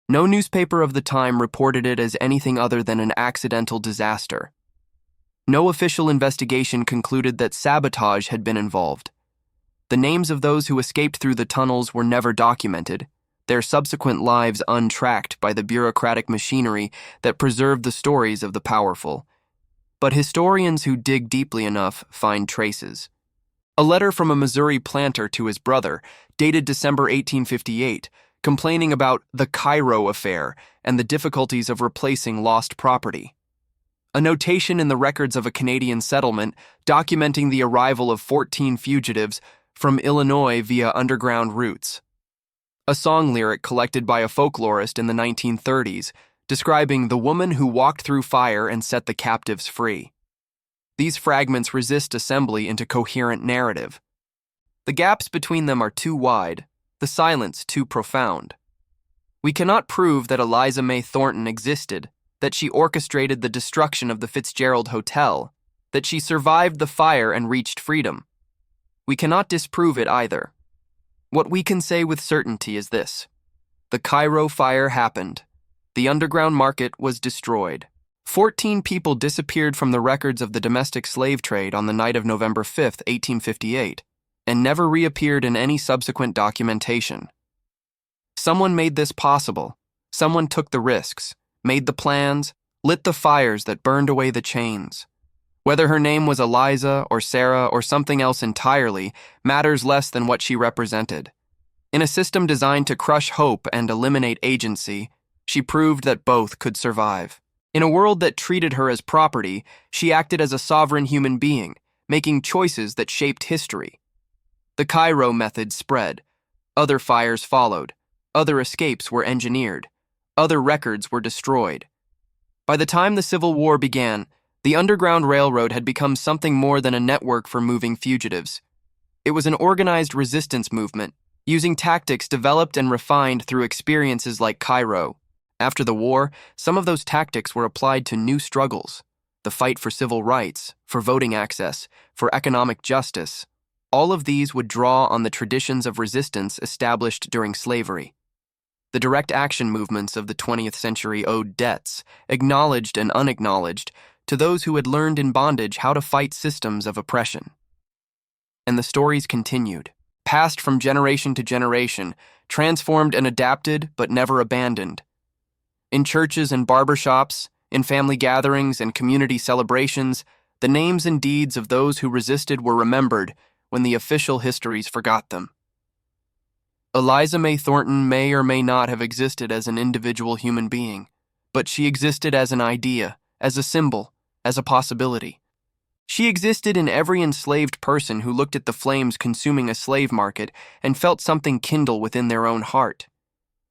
No newspaper of the time reported it as anything other than an accidental disaster. No official investigation concluded that sabotage had been involved. The names of those who escaped through the tunnels were never documented, their subsequent lives untracked by the bureaucratic machinery that preserved the stories of the powerful. But historians who dig deeply enough find traces. A letter from a Missouri planter to his brother, dated December 1858, complaining about the Cairo affair and the difficulties of replacing lost property. A notation in the records of a Canadian settlement documenting the arrival of 14 fugitives from Illinois via underground routes. A song lyric collected by a folklorist in the 1930s describing the woman who walked through fire and set the captives free. These fragments resist assembly into coherent narrative. The gaps between them are too wide, the silence too profound. We cannot prove that Eliza May Thornton existed, that she orchestrated the destruction of the Fitzgerald Hotel, that she survived the fire and reached freedom. We cannot disprove it either. What we can say with certainty is this: the Cairo fire happened. The underground market was destroyed. 14 people disappeared from the records of the domestic slave trade on the night of November 5, 1858, and never reappeared in any subsequent documentation. Someone made this possible. Someone took the risks, made the plans, lit the fires that burned away the chains. Whether her name was Eliza or Sarah or something else entirely matters less than what she represented. In a system designed to crush hope and eliminate agency, she proved that both could survive. In a world that treated her as property, she acted as a sovereign human being, making choices that shaped history. The Cairo method spread. Other fires followed. Other escapes were engineered. Other records were destroyed. By the time the Civil War began, the Underground Railroad had become something more than a network for moving fugitives. It was an organized resistance movement, using tactics developed and refined through experiences like Cairo. After the war, some of those tactics were applied to new struggles: the fight for civil rights, for voting access, for economic justice. All of these would draw on the traditions of resistance established during slavery. The direct action movements of the 20th century owed debts, acknowledged and unacknowledged, to those who had learned in bondage how to fight systems of oppression. And the stories continued, passed from generation to generation, transformed and adapted but never abandoned. In churches and barbershops, in family gatherings and community celebrations, the names and deeds of those who resisted were remembered when the official histories forgot them. Eliza May Thornton may or may not have existed as an individual human being, but she existed as an idea, as a symbol, as a possibility. She existed in every enslaved person who looked at the flames consuming a slave market and felt something kindle within their own heart.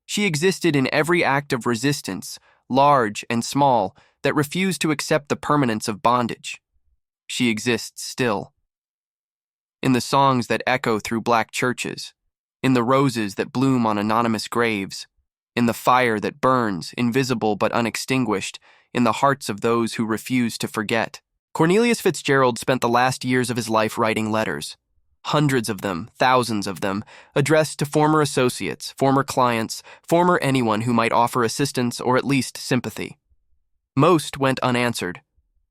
She existed in every act of resistance, large and small, that refused to accept the permanence of bondage. She exists still. In the songs that echo through black churches, in the roses that bloom on anonymous graves, in the fire that burns, invisible but unextinguished, in the hearts of those who refuse to forget. Cornelius Fitzgerald spent the last years of his life writing letters. Hundreds of them, thousands of them, addressed to former associates, former clients, former anyone who might offer assistance or at least sympathy. Most went unanswered.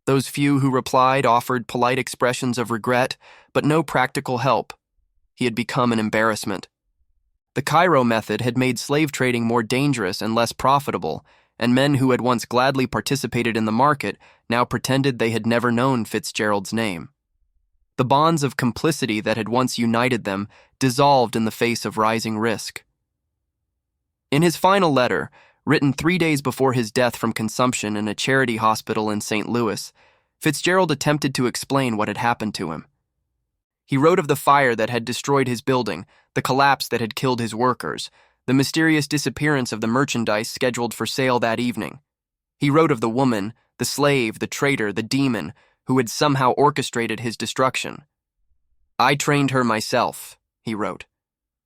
Those few who replied offered polite expressions of regret, but no practical help. He had become an embarrassment. The Cairo method had made slave trading more dangerous and less profitable, and men who had once gladly participated in the market now pretended they had never known Fitzgerald's name. The bonds of complicity that had once united them dissolved in the face of rising risk. In his final letter, written 3 days before his death from consumption in a charity hospital in St. Louis, Fitzgerald attempted to explain what had happened to him. He wrote of the fire that had destroyed his building, the collapse that had killed his workers, the mysterious disappearance of the merchandise scheduled for sale that evening. He wrote of the woman, the slave, the traitor, the demon, who had somehow orchestrated his destruction. "I trained her myself," he wrote.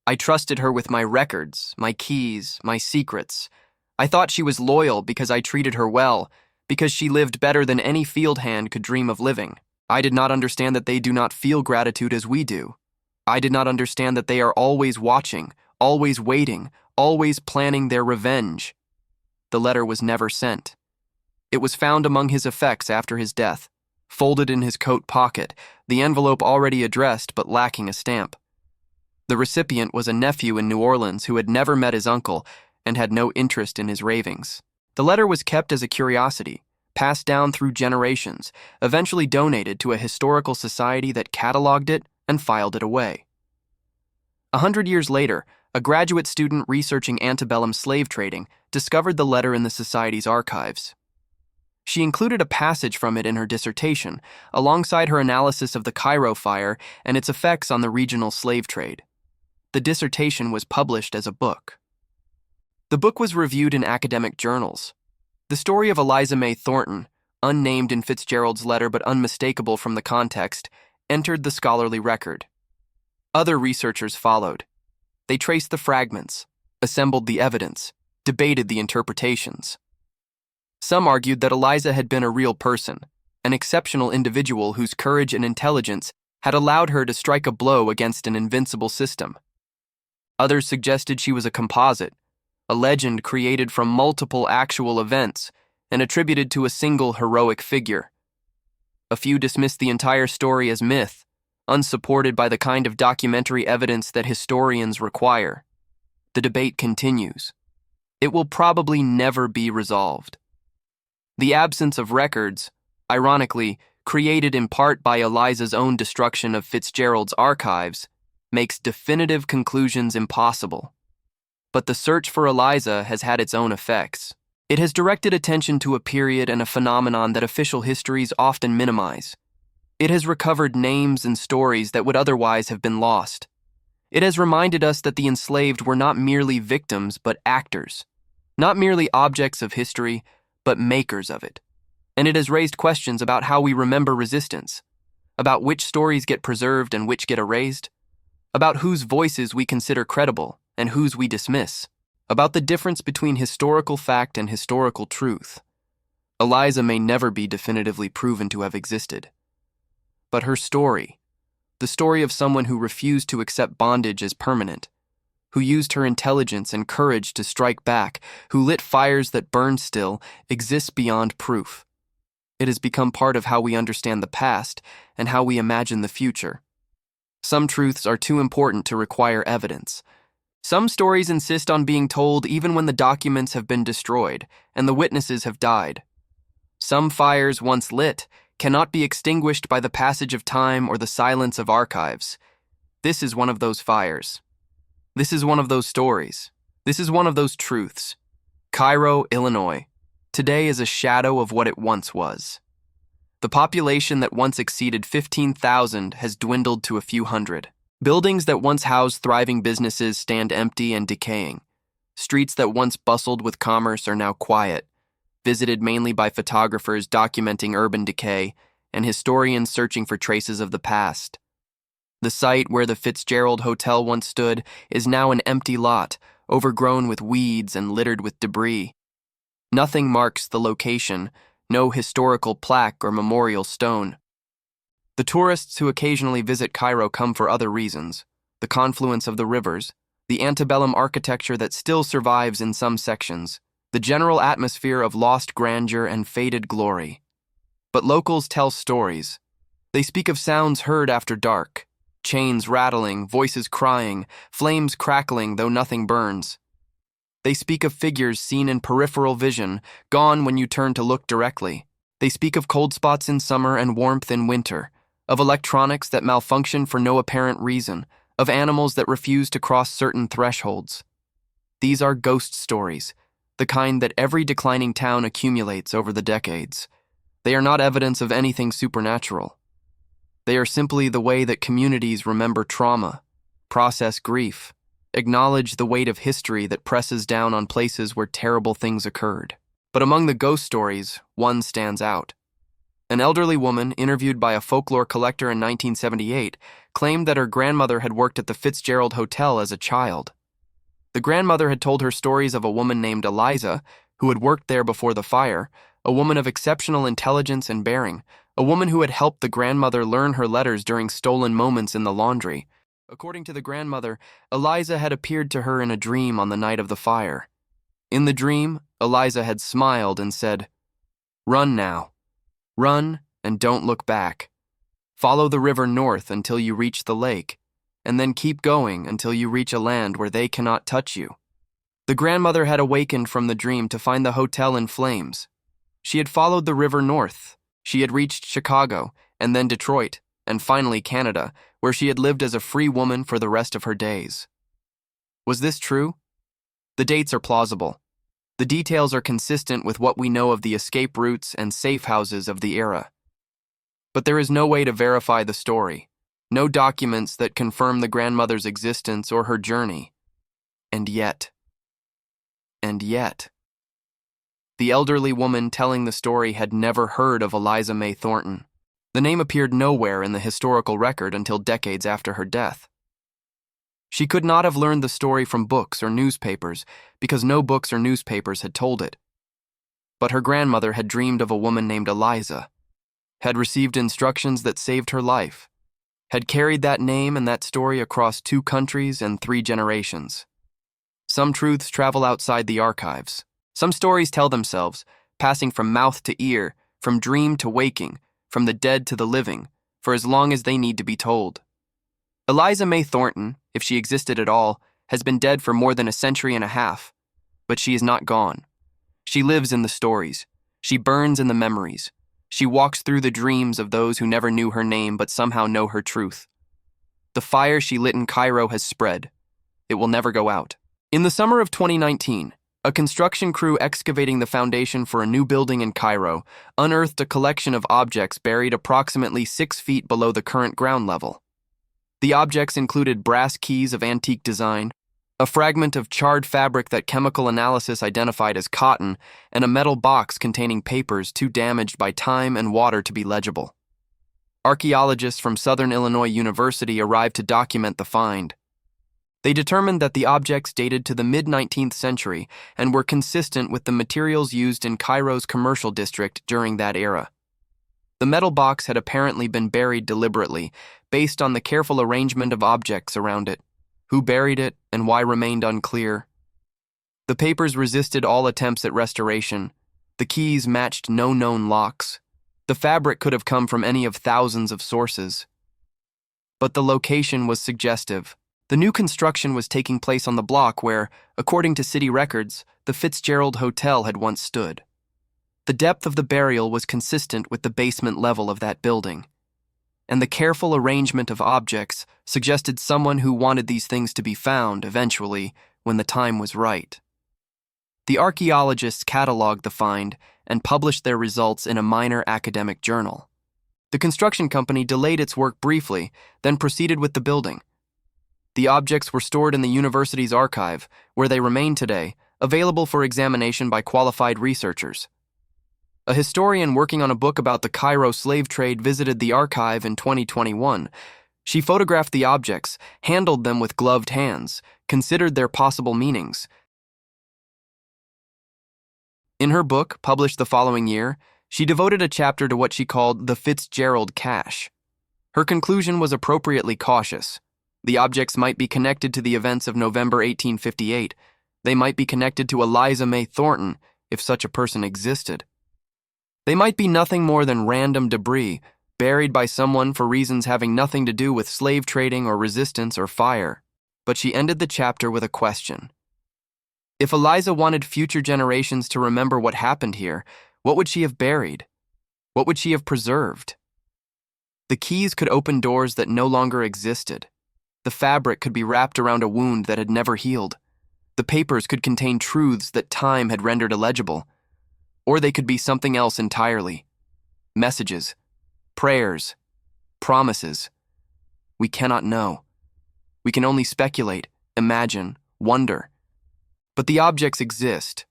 "I trusted her with my records, my keys, my secrets. I thought she was loyal because I treated her well, because she lived better than any field hand could dream of living. I did not understand that they do not feel gratitude as we do. I did not understand that they are always watching, always waiting, always planning their revenge." The letter was never sent. It was found among his effects after his death, folded in his coat pocket, the envelope already addressed but lacking a stamp. The recipient was a nephew in New Orleans who had never met his uncle and had no interest in his ravings. The letter was kept as a curiosity, passed down through generations, eventually donated to a historical society that cataloged it and filed it away. 100 years later, a graduate student researching antebellum slave trading discovered the letter in the society's archives. She included a passage from it in her dissertation, alongside her analysis of the Cairo fire and its effects on the regional slave trade. The dissertation was published as a book. The book was reviewed in academic journals. The story of Eliza May Thornton, unnamed in Fitzgerald's letter but unmistakable from the context, entered the scholarly record. Other researchers followed. They traced the fragments, assembled the evidence, debated the interpretations. Some argued that Eliza had been a real person, an exceptional individual whose courage and intelligence had allowed her to strike a blow against an invincible system. Others suggested she was a composite, a legend created from multiple actual events and attributed to a single heroic figure. A few dismissed the entire story as myth, unsupported by the kind of documentary evidence that historians require. The debate continues. It will probably never be resolved. The absence of records, ironically, created in part by Eliza's own destruction of Fitzgerald's archives, makes definitive conclusions impossible. But the search for Eliza has had its own effects. It has directed attention to a period and a phenomenon that official histories often minimize. It has recovered names and stories that would otherwise have been lost. It has reminded us that the enslaved were not merely victims but actors, not merely objects of history, but makers of it. And it has raised questions about how we remember resistance, about which stories get preserved and which get erased, about whose voices we consider credible and whose we dismiss, about the difference between historical fact and historical truth. Eliza may never be definitively proven to have existed. But her story, the story of someone who refused to accept bondage as permanent, who used her intelligence and courage to strike back, who lit fires that burn still, exists beyond proof. It has become part of how we understand the past and how we imagine the future. Some truths are too important to require evidence. Some stories insist on being told even when the documents have been destroyed and the witnesses have died. Some fires once lit cannot be extinguished by the passage of time or the silence of archives. This is one of those fires. This is one of those stories. This is one of those truths. Cairo, Illinois, today is a shadow of what it once was. The population that once exceeded 15,000 has dwindled to a few hundred. Buildings that once housed thriving businesses stand empty and decaying. Streets that once bustled with commerce are now quiet, visited mainly by photographers documenting urban decay and historians searching for traces of the past. The site where the Fitzgerald Hotel once stood is now an empty lot, overgrown with weeds and littered with debris. Nothing marks the location, no historical plaque or memorial stone. The tourists who occasionally visit Cairo come for other reasons: the confluence of the rivers, the antebellum architecture that still survives in some sections, the general atmosphere of lost grandeur and faded glory. But locals tell stories. They speak of sounds heard after dark, chains rattling, voices crying, flames crackling though nothing burns. They speak of figures seen in peripheral vision, gone when you turn to look directly. They speak of cold spots in summer and warmth in winter, of electronics that malfunction for no apparent reason, of animals that refuse to cross certain thresholds. These are ghost stories, the kind that every declining town accumulates over the decades. They are not evidence of anything supernatural. They are simply the way that communities remember trauma, process grief, acknowledge the weight of history that presses down on places where terrible things occurred. But among the ghost stories, one stands out. An elderly woman, interviewed by a folklore collector in 1978, claimed that her grandmother had worked at the Fitzgerald Hotel as a child. The grandmother had told her stories of a woman named Eliza, who had worked there before the fire, a woman of exceptional intelligence and bearing, a woman who had helped the grandmother learn her letters during stolen moments in the laundry. According to the grandmother, Eliza had appeared to her in a dream on the night of the fire. In the dream, Eliza had smiled and said, "Run now. Run and don't look back. Follow the river north until you reach the lake, and then keep going until you reach a land where they cannot touch you." The grandmother had awakened from the dream to find the hotel in flames. She had followed the river north. She had reached Chicago, and then Detroit, and finally Canada, where she had lived as a free woman for the rest of her days. Was this true? The dates are plausible. The details are consistent with what we know of the escape routes and safe houses of the era. But there is no way to verify the story, no documents that confirm the grandmother's existence or her journey. And yet, the elderly woman telling the story had never heard of Eliza May Thornton. The name appeared nowhere in the historical record until decades after her death. She could not have learned the story from books or newspapers because no books or newspapers had told it. But her grandmother had dreamed of a woman named Eliza, had received instructions that saved her life, had carried that name and that story across 2 countries and 3 generations. Some truths travel outside the archives. Some stories tell themselves, passing from mouth to ear, from dream to waking, from the dead to the living, for as long as they need to be told. Eliza May Thornton, if she existed at all, has been dead for more than a century and a half. But she is not gone. She lives in the stories. She burns in the memories. She walks through the dreams of those who never knew her name but somehow know her truth. The fire she lit in Cairo has spread. It will never go out. In the summer of 2019, a construction crew excavating the foundation for a new building in Cairo unearthed a collection of objects buried approximately 6 feet below the current ground level. The objects included brass keys of antique design, a fragment of charred fabric that chemical analysis identified as cotton, and a metal box containing papers too damaged by time and water to be legible. Archaeologists from Southern Illinois University arrived to document the find. They determined that the objects dated to the mid-19th century and were consistent with the materials used in Cairo's commercial district during that era. The metal box had apparently been buried deliberately, based on the careful arrangement of objects around it. Who buried it and why remained unclear. The papers resisted all attempts at restoration. The keys matched no known locks. The fabric could have come from any of thousands of sources. But the location was suggestive. The new construction was taking place on the block where, according to city records, the Fitzgerald Hotel had once stood. The depth of the burial was consistent with the basement level of that building, and the careful arrangement of objects suggested someone who wanted these things to be found eventually when the time was right. The archaeologists cataloged the find and published their results in a minor academic journal. The construction company delayed its work briefly, then proceeded with the building. The objects were stored in the university's archive, where they remain today, available for examination by qualified researchers. A historian working on a book about the Cairo slave trade visited the archive in 2021. She photographed the objects, handled them with gloved hands, considered their possible meanings. In her book, published the following year, she devoted a chapter to what she called the Fitzgerald cache. Her conclusion was appropriately cautious. The objects might be connected to the events of November 1858. They might be connected to Eliza May Thornton, if such a person existed. They might be nothing more than random debris, buried by someone for reasons having nothing to do with slave trading or resistance or fire. But she ended the chapter with a question. If Eliza wanted future generations to remember what happened here, what would she have buried? What would she have preserved? The keys could open doors that no longer existed. The fabric could be wrapped around a wound that had never healed. The papers could contain truths that time had rendered illegible. Or they could be something else entirely. Messages, prayers, promises. We cannot know. We can only speculate, imagine, wonder. But the objects exist.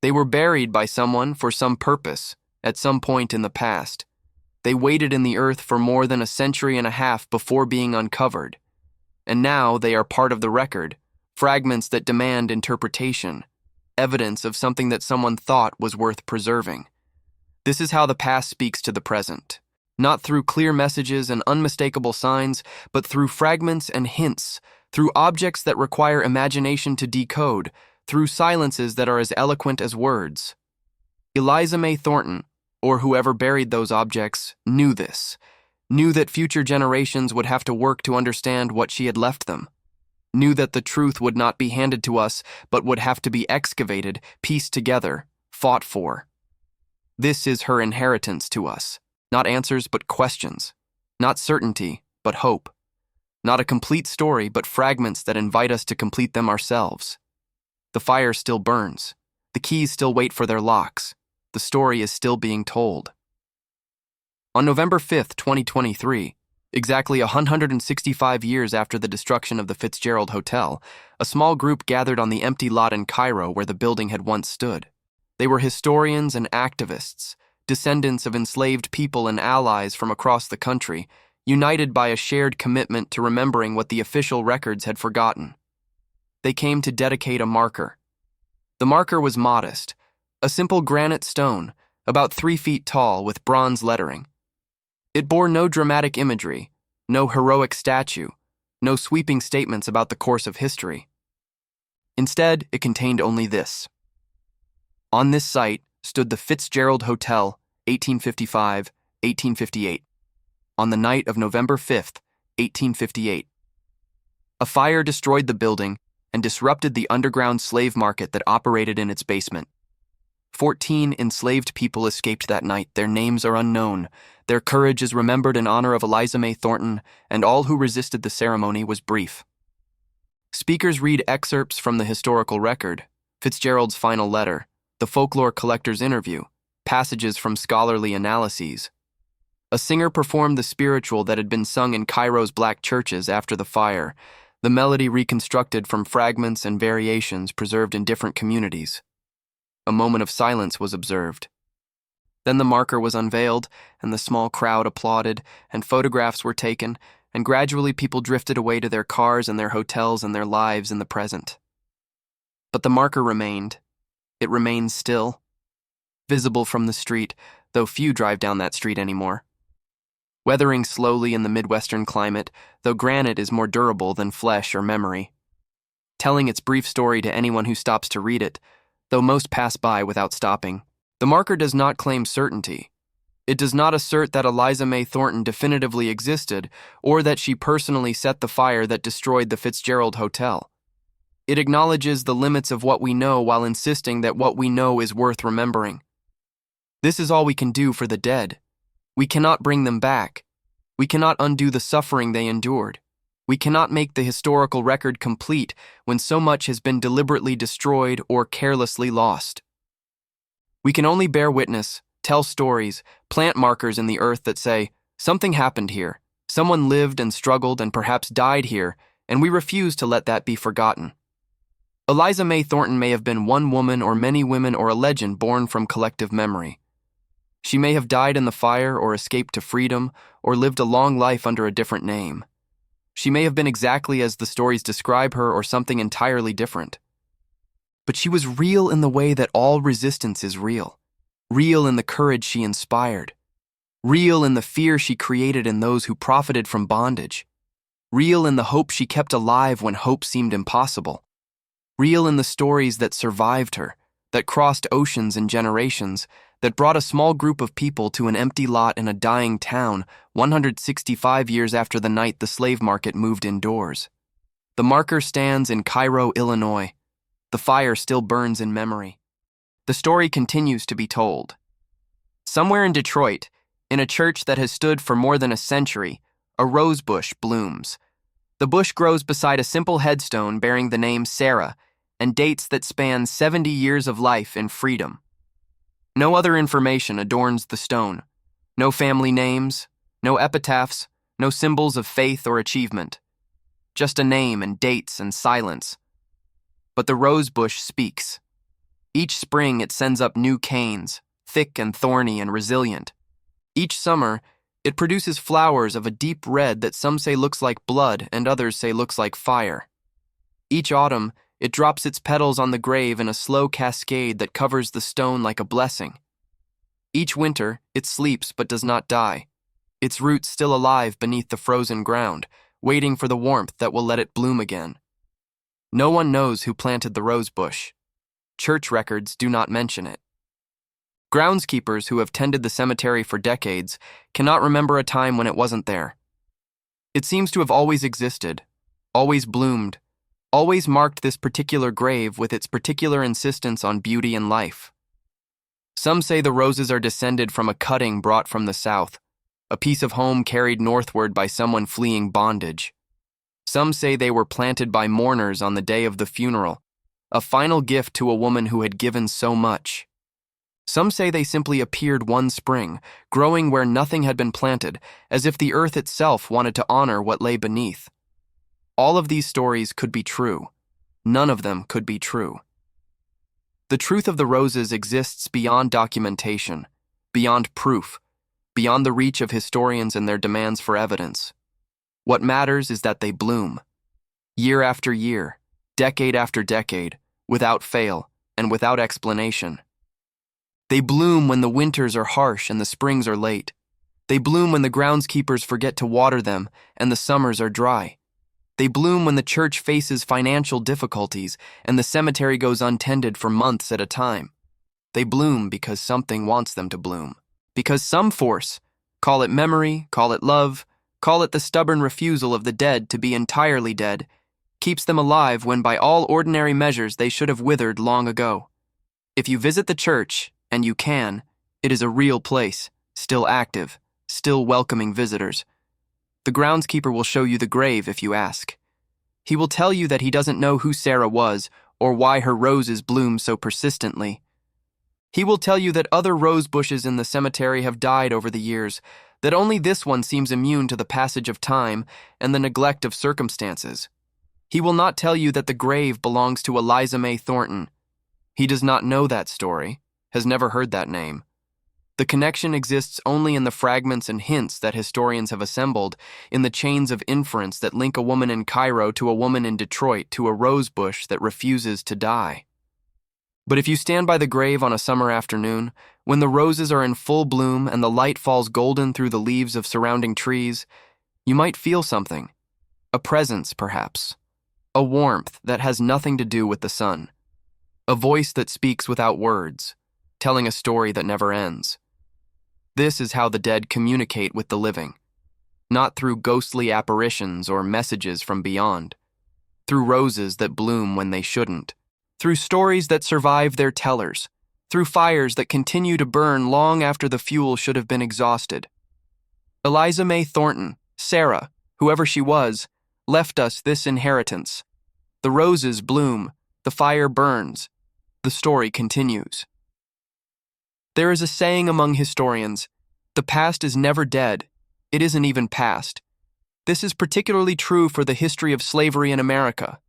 They were buried by someone for some purpose, at some point in the past. They waited in the earth for more than a century and a half before being uncovered. And now they are part of the record, fragments that demand interpretation, evidence of something that someone thought was worth preserving. This is how the past speaks to the present, not through clear messages and unmistakable signs, but through fragments and hints, through objects that require imagination to decode, through silences that are as eloquent as words. Eliza May Thornton, or whoever buried those objects, knew this, knew that future generations would have to work to understand what she had left them, knew that the truth would not be handed to us, but would have to be excavated, pieced together, fought for. This is her inheritance to us, not answers but questions, not certainty but hope, not a complete story but fragments that invite us to complete them ourselves. The fire still burns, the keys still wait for their locks, the story is still being told. On November 5th, 2023, exactly 165 years after the destruction of the Fitzgerald Hotel, a small group gathered on the empty lot in Cairo where the building had once stood. They were historians and activists, descendants of enslaved people and allies from across the country, united by a shared commitment to remembering what the official records had forgotten. They came to dedicate a marker. The marker was modest, a simple granite stone, about 3 feet tall with bronze lettering. It bore no dramatic imagery, no heroic statue, no sweeping statements about the course of history. Instead, it contained only this. On this site stood the Fitzgerald Hotel, 1855-1858, on the night of November 5th, 1858. A fire destroyed the building and disrupted the underground slave market that operated in its basement. 14 enslaved people escaped that night. Their names are unknown. Their courage is remembered in honor of Eliza May Thornton, and all who resisted the ceremony was brief. Speakers read excerpts from the historical record, Fitzgerald's final letter, the folklore collector's interview, passages from scholarly analyses. A singer performed the spiritual that had been sung in Cairo's black churches after the fire, the melody reconstructed from fragments and variations preserved in different communities. A moment of silence was observed. Then the marker was unveiled, and the small crowd applauded, and photographs were taken, and gradually people drifted away to their cars and their hotels and their lives in the present. But the marker remained. It remains still, visible from the street, though few drive down that street anymore. Weathering slowly in the Midwestern climate, though granite is more durable than flesh or memory. Telling its brief story to anyone who stops to read it, though most pass by without stopping. The marker does not claim certainty. It does not assert that Eliza May Thornton definitively existed or that she personally set the fire that destroyed the Fitzgerald Hotel. It acknowledges the limits of what we know while insisting that what we know is worth remembering. This is all we can do for the dead. We cannot bring them back. We cannot undo the suffering they endured. We cannot make the historical record complete when so much has been deliberately destroyed or carelessly lost. We can only bear witness, tell stories, plant markers in the earth that say, something happened here, someone lived and struggled and perhaps died here, and we refuse to let that be forgotten. Eliza May Thornton may have been one woman or many women or a legend born from collective memory. She may have died in the fire or escaped to freedom or lived a long life under a different name. She may have been exactly as the stories describe her or something entirely different. But she was real in the way that all resistance is real in the courage she inspired, real in the fear she created in those who profited from bondage, real in the hope she kept alive when hope seemed impossible, real in the stories that survived her, that crossed oceans and generations, that brought a small group of people to an empty lot in a dying town 165 years after the night the slave market moved indoors. The marker stands in Cairo, Illinois. The fire still burns in memory. The story continues to be told. Somewhere in Detroit, in a church that has stood for more than a century, a rose bush blooms. The bush grows beside a simple headstone bearing the name Sarah and dates that span 70 years of life in freedom. No other information adorns the stone. No family names, no epitaphs, no symbols of faith or achievement. Just a name and dates and silence. But the rosebush speaks. Each spring it sends up new canes, thick and thorny and resilient. Each summer, it produces flowers of a deep red that some say looks like blood and others say looks like fire. Each autumn, it drops its petals on the grave in a slow cascade that covers the stone like a blessing. Each winter, it sleeps but does not die, its roots still alive beneath the frozen ground, waiting for the warmth that will let it bloom again. No one knows who planted the rosebush. Church records do not mention it. Groundskeepers who have tended the cemetery for decades cannot remember a time when it wasn't there. It seems to have always existed, always bloomed, always marked this particular grave with its particular insistence on beauty and life. Some say the roses are descended from a cutting brought from the south, a piece of home carried northward by someone fleeing bondage. Some say they were planted by mourners on the day of the funeral, a final gift to a woman who had given so much. Some say they simply appeared one spring, growing where nothing had been planted, as if the earth itself wanted to honor what lay beneath. All of these stories could be true. None of them could be true. The truth of the roses exists beyond documentation, beyond proof, beyond the reach of historians and their demands for evidence. What matters is that they bloom. Year after year, decade after decade, without fail and without explanation. They bloom when the winters are harsh and the springs are late. They bloom when the groundskeepers forget to water them and the summers are dry. They bloom when the church faces financial difficulties and the cemetery goes untended for months at a time. They bloom because something wants them to bloom. Because some force, call it memory, call it love, call it the stubborn refusal of the dead to be entirely dead, keeps them alive when by all ordinary measures they should have withered long ago. If you visit the church, and you can, it is a real place, still active, still welcoming visitors. The groundskeeper will show you the grave if you ask. He will tell you that he doesn't know who Sarah was or why her roses bloom so persistently. He will tell you that other rose bushes in the cemetery have died over the years, that only this one seems immune to the passage of time and the neglect of circumstances. He will not tell you that the grave belongs to Eliza May Thornton. He does not know that story, has never heard that name. The connection exists only in the fragments and hints that historians have assembled, in the chains of inference that link a woman in Cairo to a woman in Detroit to a rose bush that refuses to die. But if you stand by the grave on a summer afternoon, when the roses are in full bloom and the light falls golden through the leaves of surrounding trees, you might feel something. A presence, perhaps. A warmth that has nothing to do with the sun. A voice that speaks without words, telling a story that never ends. This is how the dead communicate with the living, not through ghostly apparitions or messages from beyond, through roses that bloom when they shouldn't, through stories that survive their tellers, through fires that continue to burn long after the fuel should have been exhausted. Eliza May Thornton, Sarah, whoever she was, left us this inheritance. The roses bloom, the fire burns, the story continues. There is a saying among historians, the past is never dead, it isn't even past. This is particularly true for the history of slavery in America.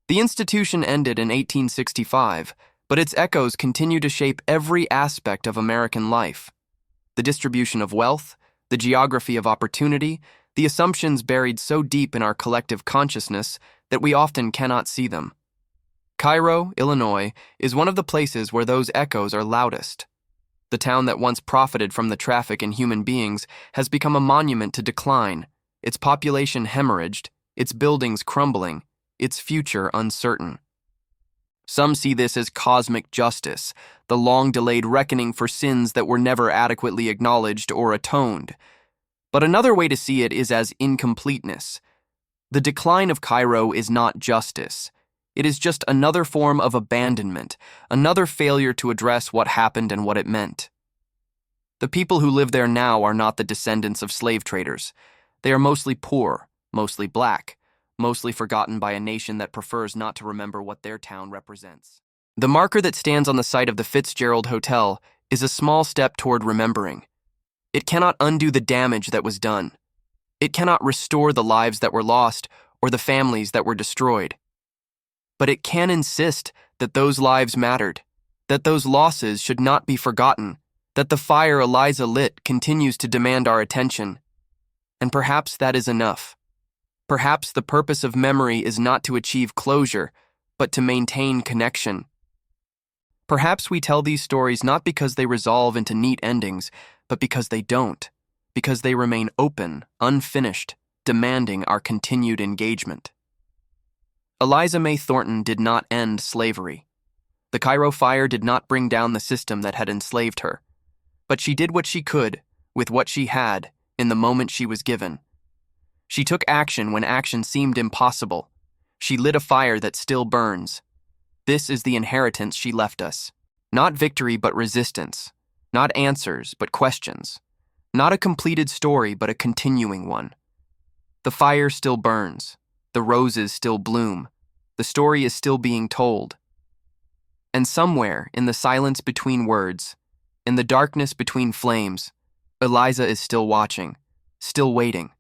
The institution ended in 1865, but its echoes continue to shape every aspect of American life. The distribution of wealth, the geography of opportunity, the assumptions buried so deep in our collective consciousness that we often cannot see them. Cairo, Illinois, is one of the places where those echoes are loudest. The town that once profited from the traffic in human beings has become a monument to decline, its population hemorrhaged, its buildings crumbling, its future uncertain. Some see this as cosmic justice, the long-delayed reckoning for sins that were never adequately acknowledged or atoned. But another way to see it is as incompleteness. The decline of Cairo is not justice. It is just another form of abandonment, another failure to address what happened and what it meant. The people who live there now are not the descendants of slave traders. They are mostly poor, mostly black, mostly forgotten by a nation that prefers not to remember what their town represents. The marker that stands on the site of the Fitzgerald Hotel is a small step toward remembering. It cannot undo the damage that was done. It cannot restore the lives that were lost or the families that were destroyed. But it can insist that those lives mattered, that those losses should not be forgotten, that the fire Eliza lit continues to demand our attention. And perhaps that is enough. Perhaps the purpose of memory is not to achieve closure, but to maintain connection. Perhaps we tell these stories not because they resolve into neat endings, but because they don't, because they remain open, unfinished, demanding our continued engagement. Eliza May Thornton did not end slavery. The Cairo fire did not bring down the system that had enslaved her, but she did what she could, with what she had, in the moment she was given. She took action when action seemed impossible. She lit a fire that still burns. This is the inheritance she left us. Not victory, but resistance. Not answers, but questions. Not a completed story, but a continuing one. The fire still burns. The roses still bloom. The story is still being told. And somewhere, in the silence between words, in the darkness between flames, Eliza is still watching, still waiting,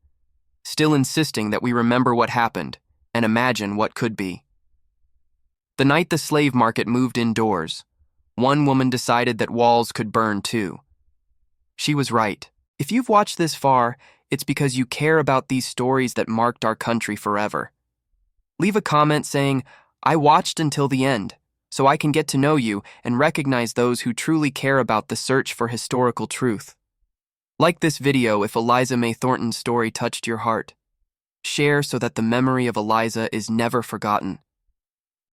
still insisting that we remember what happened and imagine what could be. The night the slave market moved indoors, one woman decided that walls could burn too. She was right. If you've watched this far, it's because you care about these stories that marked our country forever. Leave a comment saying, "I watched until the end," so I can get to know you and recognize those who truly care about the search for historical truth. Like this video if Eliza May Thornton's story touched your heart. Share so that the memory of Eliza is never forgotten.